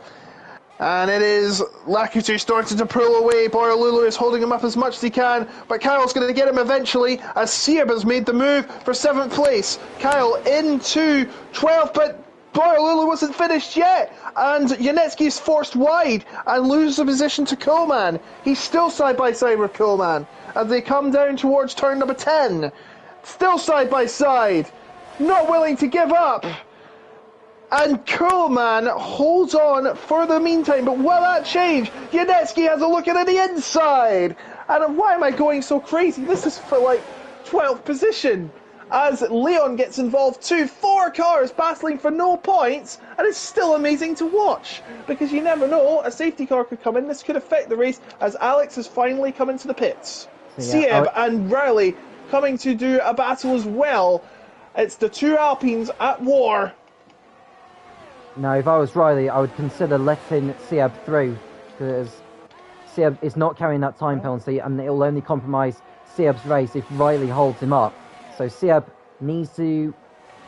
And it is Lakitu starting to pull away. Boyolulu is holding him up as much as he can, but Kyle's going to get him eventually as Sieb has made the move for 7th place. Kyle into 12th, but Boyolulu wasn't finished yet, and Janetsky's forced wide and loses the position to Koolman. He's still side by side with Koolman as they come down towards turn number 10. Still side by side, not willing to give up. And Koolman holds on for the meantime, but will that change? Janetsky has a look at the inside. And why am I going so crazy? This is for like 12th position. As Leon gets involved too. 4 cars battling for no points, and it's still amazing to watch because you never know, a safety car could come in. This could affect the race as Alex has finally come into the pits. Sieb and Riley coming to do a battle as well. It's the 2 Alpines at war. Now, if I was Riley, I would consider letting Sieb through because Sieb is not carrying that time penalty and it will only compromise Sieb's race if Riley holds him up. So Sieb needs to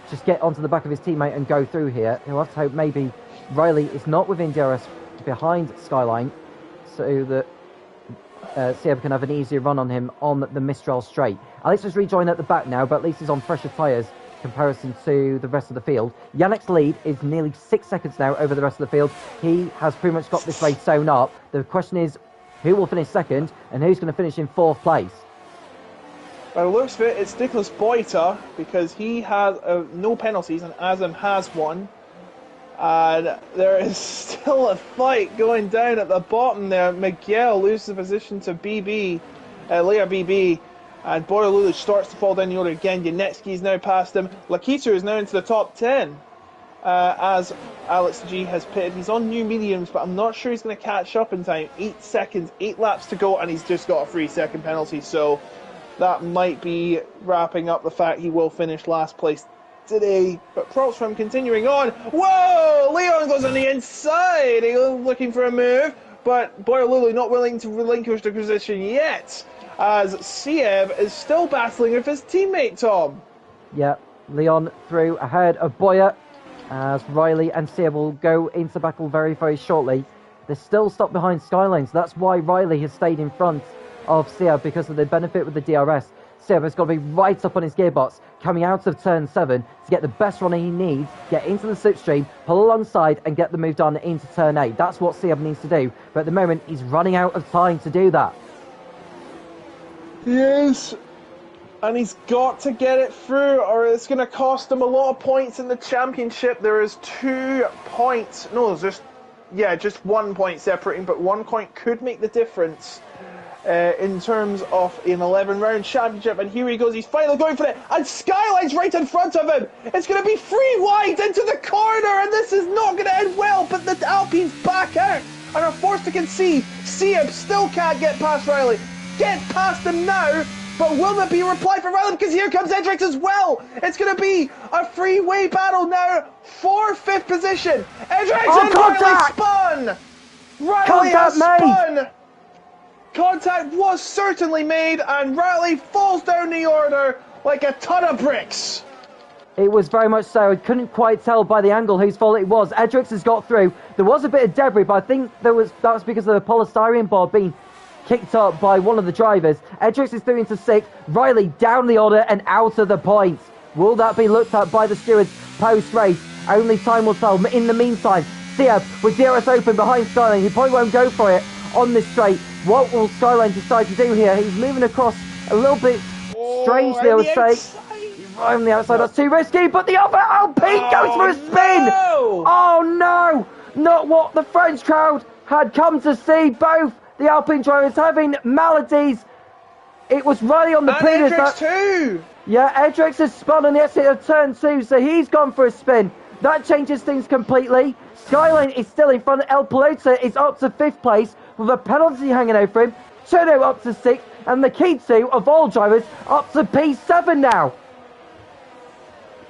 just get onto the back of his teammate and go through here. He'll have to hope maybe Riley is not within DRS behind Skyline so that Sieb can have an easier run on him on the Mistral straight. Alex has rejoined at the back now, but at least he's on fresher tyres in comparison to the rest of the field. Yannick's lead is nearly 6 seconds now over the rest of the field. He has pretty much got this race sewn up. The question is, who will finish second and who's going to finish in 4th place? By the looks of it, it's Nicholas Boita because he has no penalties and Azam has one. And there is still a fight going down at the bottom there. Miguel loses the position to BB, Leia BB, and Boyolulu starts to fall down the order again. Janetsky is now past him. Lakitu is now into the top 10 as Alex G has pitted. He's on new mediums, but I'm not sure he's going to catch up in time. 8 seconds, 8 laps to go, and he's just got a 3-second penalty, so that might be wrapping up the fact he will finish last place today. But props from continuing on. Whoa! Leon goes on the inside. He's looking for a move, but Boyolulu not willing to relinquish the position yet, as Sieb is still battling with his teammate Tom. Yeah, Leon through ahead of Boya as Riley and Sieb will go into battle very, very shortly. They're still stopped behind Skyline, so that's why Riley has stayed in front of Sieb because of the benefit with the DRS. Seb has got to be right up on his gearbox, coming out of turn 7 to get the best runner he needs, get into the slipstream, pull alongside, and get the move done into turn 8. That's what Seb needs to do. But at the moment, he's running out of time to do that. He is. And he's got to get it through, or it's going to cost him a lot of points in the championship. There is 2 points. No, there's just 1 point separating, but 1 point could make the difference in terms of an 11-round championship. And here he goes. He's finally going for it. And Skyline's right in front of him. It's going to be free wide into the corner, and this is not going to end well. But the Alpines back out and are forced to concede. Sieb still can't get past Riley. Get past him now. But will there be a reply for Riley? Because here comes Edrix as well. It's going to be a freeway battle now for 5th position. Edrix and Riley spun. Riley has spun. Contact was certainly made, and Riley falls down the order like a ton of bricks. It was very much so. I couldn't quite tell by the angle whose fault it was. Edrix has got through. There was a bit of debris, but I think that was because of the polystyrene board being kicked up by one of the drivers. Edrix is through into 6th. Riley down the order and out of the points. Will that be looked at by the stewards post-race? Only time will tell. In the meantime, Sieb with DRS open behind Skyline. He probably won't go for it on this straight. What will Skyline decide to do here? He's moving across a little bit strangely, I would say. Right on the outside, that's too risky, but the other Alpine goes for a spin! No! Oh no! Not what the French crowd had come to see. Both the Alpine drivers having maladies. It was Riley on the pin. Edrix too! Yeah, Edrix has spun on the exit of turn 2, so he's gone for a spin. That changes things completely. Skyline is still in front. El Pelota is up to 5th place with a penalty hanging over him. Chodo up to 6th, and the Kitsu of all drivers up to P7 now.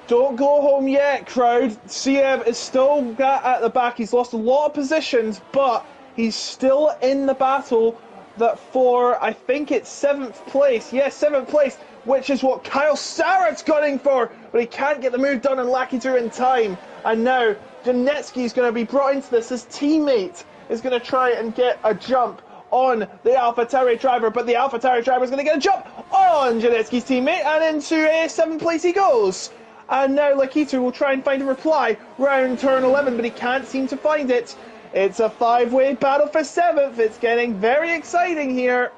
Don't go home yet, crowd. Sieb is still at the back. He's lost a lot of positions, but he's still in the battle that for, I think it's 7th place. Yes, 7th place, which is what Kyle Sarrat's gunning for, but he can't get the move done on Lakitu in time. And now Janetsky is going to be brought into this. His teammate is going to try and get a jump on the AlphaTauri driver, but the AlphaTauri driver is going to get a jump on Janetsky's teammate, and into a 7th place he goes. And now Lakitu will try and find a reply round turn 11, but he can't seem to find it. It's a 5-way battle for 7th. It's getting very exciting here.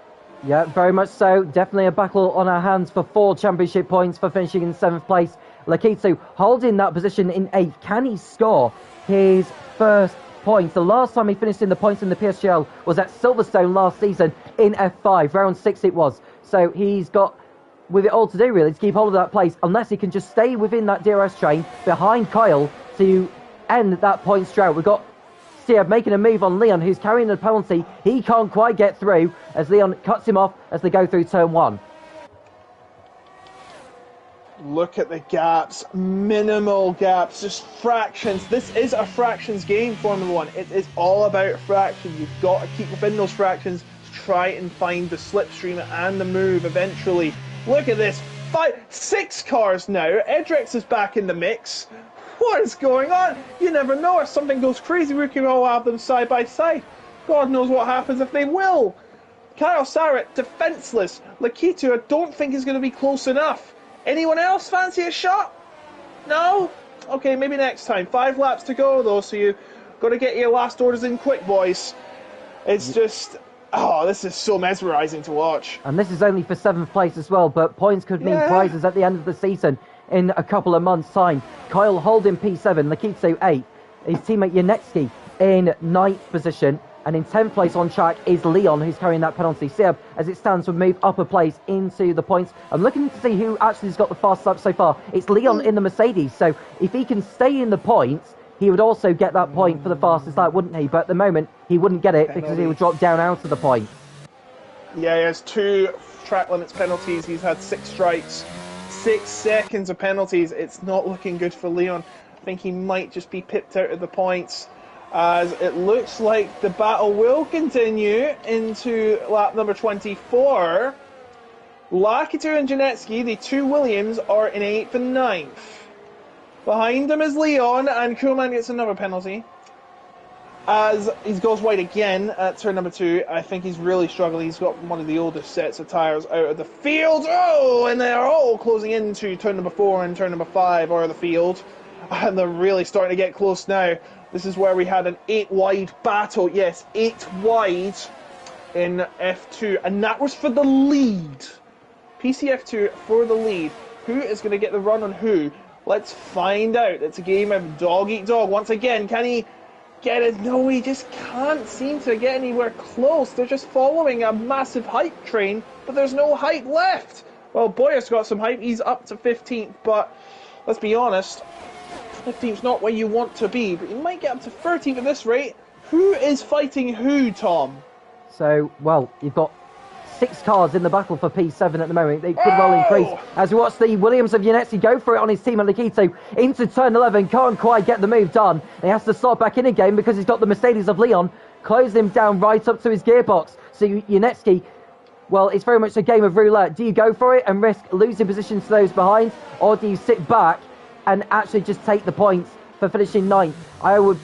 Yeah, very much so. Definitely a battle on our hands for 4 championship points for finishing in 7th place. Lakitu holding that position in 8th. Can he score his first points? The last time he finished in the points in the PSGL was at Silverstone last season in F5. Round 6 it was. So he's got with it all to do, really, to keep hold of that place, unless he can just stay within that DRS train behind Kyle to end that points drought. We've got Sieb making a move on Leon, who's carrying the penalty. He can't quite get through as Leon cuts him off as they go through turn 1. Look at the gaps, minimal gaps, just fractions. This is a fractions game, Formula 1. It is all about fractions. You've got to keep within those fractions to try and find the slipstream and the move eventually. Look at this, 6 cars now. Edrix is back in the mix. What is going on? You never know. If something goes crazy, we can all have them side by side. God knows what happens if they will. Kyle Sarrat, defenseless. Lakitu, I don't think is going to be close enough. Anyone else fancy a shot? No? Okay, maybe next time. 5 laps to go, though, so you've got to get your last orders in quick, boys. It's just... oh, this is so mesmerising to watch. And this is only for 7th place as well, but points could mean prizes at the end of the season in a couple of months' time. Kyle holding P7, Lakitu 8, his teammate Yanetsky in 9th position, and in 10th place on track is Leon, who's carrying that penalty. Sieb, as it stands, would move up a place into the points. I'm looking to see who actually has got the fastest lap so far. It's Leon in the Mercedes, so if he can stay in the points, he would also get that point for the fastest lap, wouldn't he? But at the moment, he wouldn't get it because he would drop down out of the point. Yeah, he has 2 track limits penalties. He's had 6 strikes, 6 seconds of penalties. It's not looking good for Leon. I think he might just be pipped out of the points, as it looks like the battle will continue into lap number 24. Lakitu and Janetsky, the 2 Williams, are in 8th and 9th. Behind them is Leon, and Kuhlman gets another penalty. as he goes wide again at turn number 2. I think he's really struggling. He's got one of the oldest sets of tyres out of the field. Oh, and they're all closing into turn number 4 and turn number 5 are the field. And they're really starting to get close now. This is where we had an 8 wide battle. Yes, 8 wide in F2. And that was for the lead. PCF2 for the lead. Who is going to get the run on who? Let's find out. It's a game of dog eat dog. Once again, can he get it? No, he just can't seem to get anywhere close. They're just following a massive hype train, but there's no hype left. Well, Boyer's got some hype. He's up to 15th, but let's be honest, 15th's not where you want to be, but you might get up to 13th at this rate. Who is fighting who, Tom? So, well, you've got 6 cars in the battle for P7 at the moment. They could well increase. As we watch the Williams of Yanetsi go for it on his team at Nikito into turn 11. Can't quite get the move done. He has to start back in again because he's got the Mercedes of Leon closing him down right up to his gearbox. So Yanetsi, well, it's very much a game of roulette. Do you go for it and risk losing positions to those behind? Or do you sit back and actually just take the points for finishing 9th?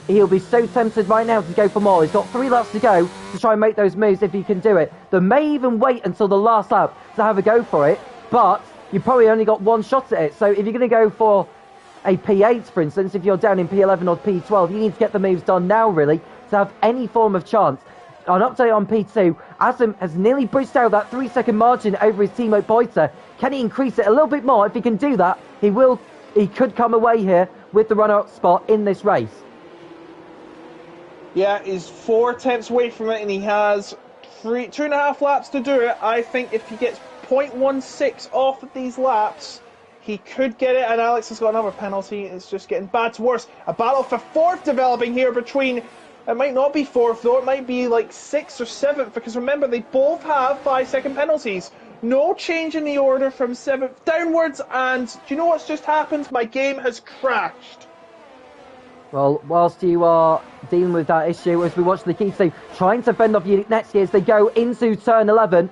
He'll be so tempted right now to go for more. He's got 3 laps to go to try and make those moves if he can do it. They may even wait until the last lap to have a go for it, but you probably only got 1 shot at it. So if you're going to go for a P8, for instance, if you're down in P11 or P12, you need to get the moves done now, really, to have any form of chance. An update on P2, Asam has nearly bridged out that 3-second margin over his teammate Boiter. Can he increase it a little bit more? If he can do that, he could come away here with the runner-up spot in this race. Yeah, he's 4 tenths away from it, and he has 2.5 laps to do it. I think if he gets 0.16 off of these laps, he could get it. And Alex has got another penalty. It's just getting bad to worse. A battle for 4th developing here between... It might not be 4th, though. It might be like 6th or 7th, because remember, they both have 5-second penalties. No change in the order from 7th downwards, and do you know what's just happened? My game has crashed. Well, whilst you are dealing with that issue, as we watch Nikito trying to fend off Yanetsi as they go into turn 11,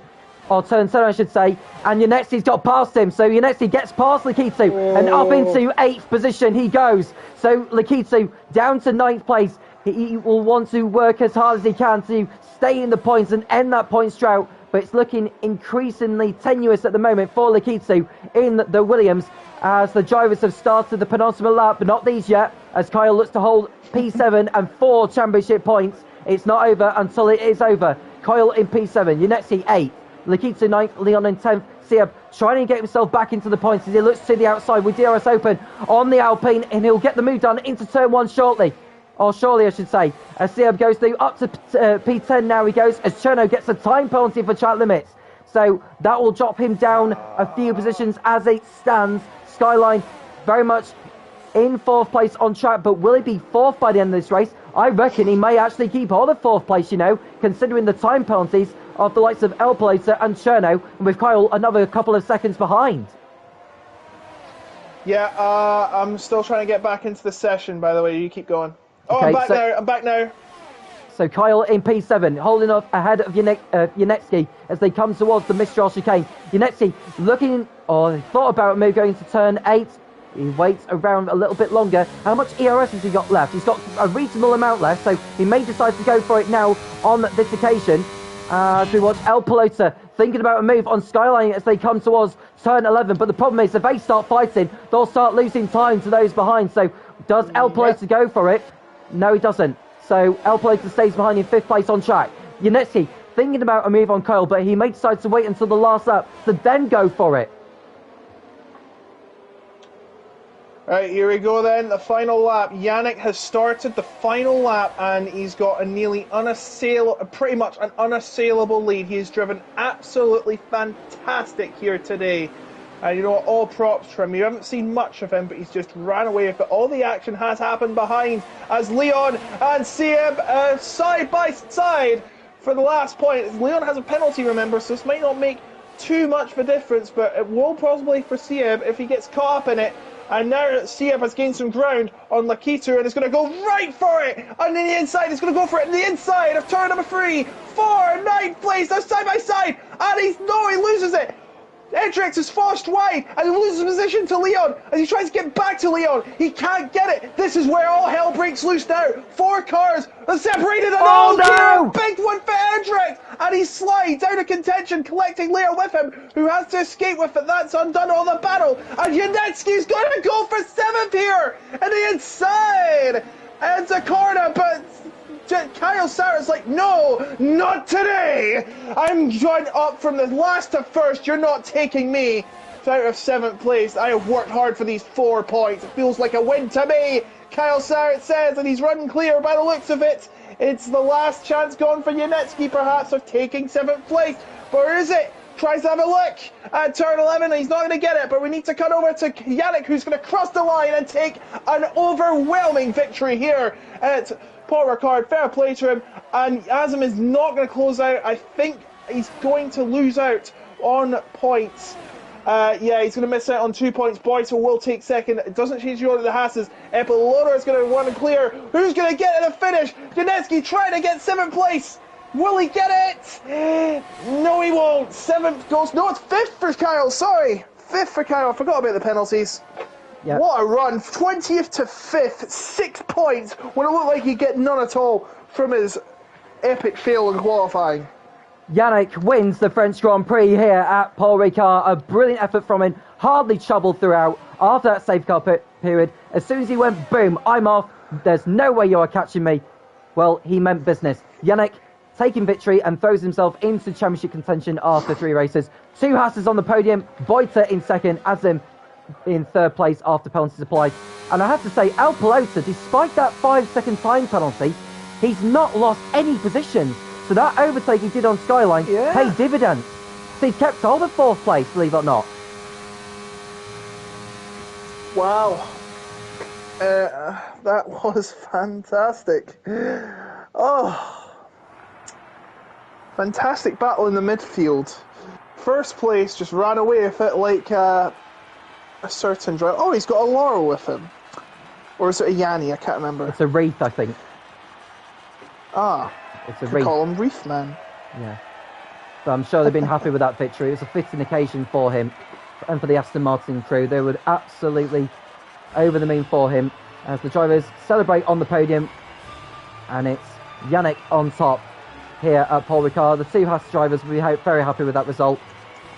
or turn 10 I should say, and Yanetsi's got past him, so Yanetsi gets past Nikito and up into 8th position he goes. So Nikito down to 9th place. He will want to work as hard as he can to stay in the points and end that points drought, but it's looking increasingly tenuous at the moment for Nikito in the Williams as the drivers have started the penultimate lap, but not these yet, as Kyle looks to hold P7 and 4 championship points. It's not over until it is over. Kyle in P7, Yanetsi 8th, Nikito 9th, Leon in 10th, Sieb trying to get himself back into the points as he looks to the outside with DRS open on the Alpine, and he'll get the move done into turn 1 shortly. Or surely I should say, as Sieb goes through up to P10 now he goes, as Cherno gets a time penalty for track limits. So that will drop him down a few positions as it stands. Skyline very much in 4th place on track, but will he be 4th by the end of this race? I reckon he may actually keep hold of 4th place, you know, considering the time penalties of the likes of El Palater and Cherno, and with Kyle another couple of seconds behind. Yeah, I'm still trying to get back into the session, by the way. You keep going. Oh, Okay, I'm back now. So Kyle in P7, holding up ahead of Yanetsi as they come towards the Mistral chicane. Yanetsi looking, or thought about a move going to turn 8. He waits around a little bit longer. How much ERS has he got left? He's got a reasonable amount left, so he may decide to go for it now on this occasion. As we watch El Pelota thinking about a move on Skyline as they come towards turn 11. But the problem is, if they start fighting, they'll start losing time to those behind. So does El Pelota go for it? No, he doesn't. So El Pelota stays behind in 5th place on track. Yanetsi thinking about a move on Kyle, but he may decide to wait until the last lap to then go for it. Right, here we go then, the final lap. Yannick has started the final lap and he's got a nearly pretty much an unassailable lead. He has driven absolutely fantastic here today. And you know what, all props to him. You haven't seen much of him, but he's just ran away with it. All the action has happened behind as Leon and Sieb side by side for the last point. Leon has a penalty, remember, so this might not make too much of a difference, but it will possibly for Sieb if he gets caught up in it. And now Sieb has gained some ground on Lakitu and is going to go right for it on the inside. He's going to go for it on the inside of turn number 3, 4, 9th place. They're side by side. And he loses it. Edrex is forced wide, and he loses position to Leon as he tries to get back to Leon. He can't get it. This is where all hell breaks loose now. 4 cars are separated, and Oh, no! a big one for Edrex, and he slides out of contention, collecting Leon with him, who has to escape with it. That's undone all the battle, and Yanetsky's going to go for 7th here, and the inside. And it's a corner, but Kyle Sarah's like, no, not today. I'm going up from the last to first. You're not taking me out of 7th place. I have worked hard for these 4 points. It feels like a win to me. Kyle Sarah says, and he's running clear by the looks of it. It's the last chance gone for Yanetsky, perhaps, of taking 7th place. But where is it? Tries to have a look at turn 11, and he's not going to get it, but we need to cut over to Yannick, who's going to cross the line and take an overwhelming victory here at Paul Ricard. Fair play to him, and Azam is not going to close out. I think he's going to lose out on points. Yeah, he's going to miss out on 2 points. Boyce will take second. It doesn't change the order of the Hasses. Epiloder is going to run and clear. Who's going to get to the finish? Janetsky trying to get 7th place. Will he get it? No, he won't. 7th goes. No, it's 5th for Kyle. Sorry. 5th for Kyle. I forgot about the penalties. Yep. What a run. 20th to 5th. 6 points when it looked like he'd get none at all from his epic fail in qualifying. Yannick wins the French Grand Prix here at Paul Ricard. A brilliant effort from him. Hardly troubled throughout. After that safety car period, as soon as he went, boom, I'm off. There's no way you are catching me. Well, he meant business. Yannick taking victory and throws himself into championship contention after 3 races. 2 Hasses on the podium. Boiter in second, Azim in 3rd place after penalties applied. And I have to say, El Pelota, despite that 5-second time penalty, he's not lost any positions. So that overtake he did on Skyline paid dividends. So he kept hold of 4th place, believe it or not. Wow. That was fantastic. Oh. Fantastic battle in the midfield. 1st place just ran away with it like a certain driver. Oh, he's got a Laurel with him. Or is it a Yanni? I can't remember. It's a Wreath, I think. Ah. It's a Wreath. Call him Wreath Man. Yeah. But I'm sure they've been happy with that victory. It was a fitting occasion for him and for the Aston Martin crew. They were absolutely over the moon for him as the drivers celebrate on the podium. And it's Yannick on top here at Paul Ricard. The 2 Haas drivers will be very happy with that result.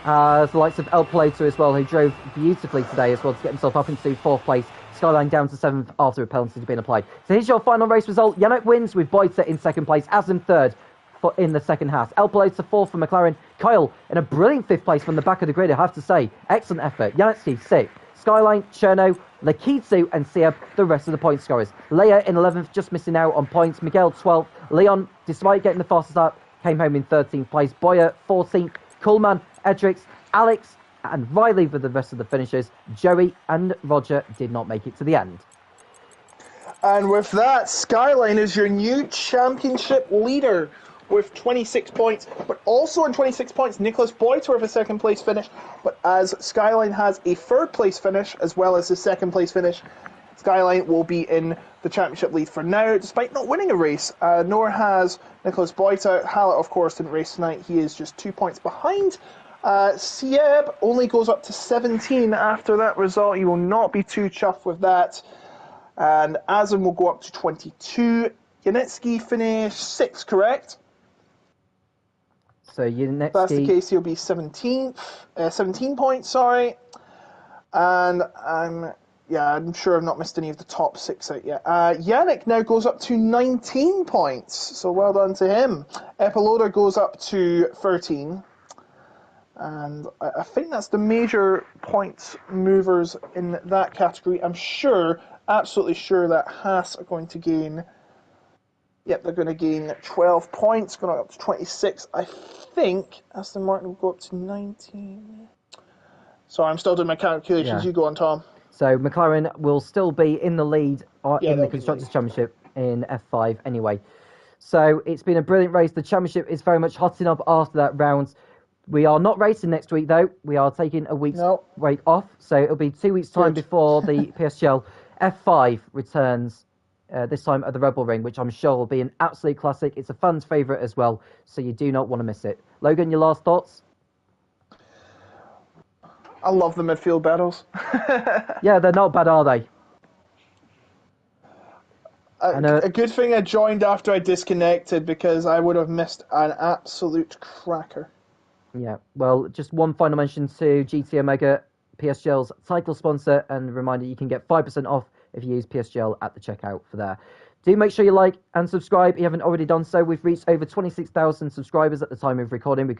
The likes of El Pelota as well, who drove beautifully today as well to get himself up into 4th place. Skyline down to 7th after a penalty had been applied. So here's your final race result. Yannick wins with Boiter in 2nd place, Azim 3rd in the 2nd Haas. El Pelota 4th for McLaren. Kyle in a brilliant 5th place from the back of the grid, I have to say. Excellent effort. Yanetsky 6th. Skyline, Cherno, Lakitsu and Sieb, the rest of the point scorers. Leia in 11th, just missing out on points. Miguel 12th. Leon, despite getting the fastest start, came home in 13th place. Boyer 14th. Kuhlman, Edrix, Alex and Riley with the rest of the finishers. Joey and Roger did not make it to the end. And with that, Skyline is your new championship leader with 26 points. But also in 26 points, Nicholas Boiter with a 2nd place finish. But as Skyline has a 3rd place finish as well as a 2nd place finish, Skyline will be in the championship lead for now, despite not winning a race. Nor has Nicholas Boiter. Hallett, of course, didn't race tonight. He is just 2 points behind. Sieb only goes up to 17 after that result. He will not be too chuffed with that. And Azam will go up to 22. Yanetsky finished 6th, correct? So Yanetsky... If that's the case, he'll be 17 points, sorry. And I'm sure I've not missed any of the top 6 out yet. Yannick now goes up to 19 points, so well done to him. Epiloder goes up to 13. And I think that's the major points movers in that category. I'm absolutely sure that Haas are going to gain... Yep, they're going to gain 12 points, going up to 26. I think Aston Martin will go up to 19. Sorry, I'm still doing my calculations. Yeah. You go on, Tom. So McLaren will still be in the lead in the Constructors' Championship in F5 anyway. So it's been a brilliant race. The championship is very much hotting up after that round. We are not racing next week, though. We are taking a week's break off. So it'll be 2 weeks' time before the PSGL F5 returns, this time at the Red Bull Ring, which I'm sure will be an absolute classic. It's a fan's favourite as well, so you do not want to miss it. Logan, your last thoughts? I love the midfield battles. Yeah, they're not bad, are they? And A good thing I joined after I disconnected because I would have missed an absolute cracker. yeah, well, just one final mention to GT Omega, PSGL's title sponsor, and a reminder you can get 5% off if you use PSGL at the checkout for there. Do make sure you like and subscribe if you haven't already done so. We've reached over 26,000 subscribers at the time of recording. We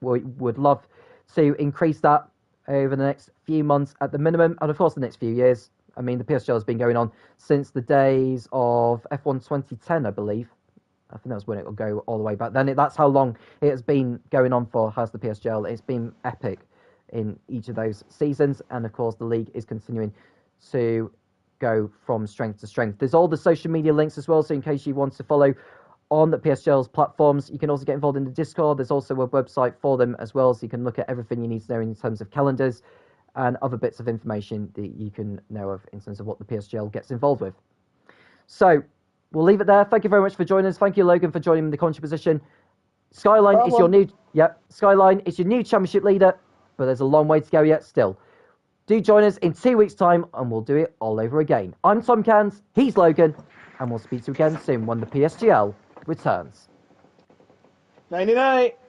would love to increase that over the next few months at the minimum, and of course the next few years. I mean, the PSGL has been going on since the days of F1 2010, I believe. I think that's when it will go all the way back. That's how long it has been going on for, has the PSGL. It's been epic in each of those seasons. And of course, the league is continuing to go from strength to strength. There's all the social media links as well. So in case you want to follow on the PSGL's platforms, you can also get involved in the Discord. There's also a website for them as well. So you can look at everything you need to know in terms of calendars and other bits of information that you can know of in terms of what the PSGL gets involved with. So we'll leave it there. Thank you very much for joining us. Thank you, Logan, for joining the commentary position. Skyline is your new championship leader, but there's a long way to go yet still. Do join us in 2 weeks' time, and we'll do it all over again. I'm Tom Cans, he's Logan, and we'll speak to you again soon when the PSGL returns. 99.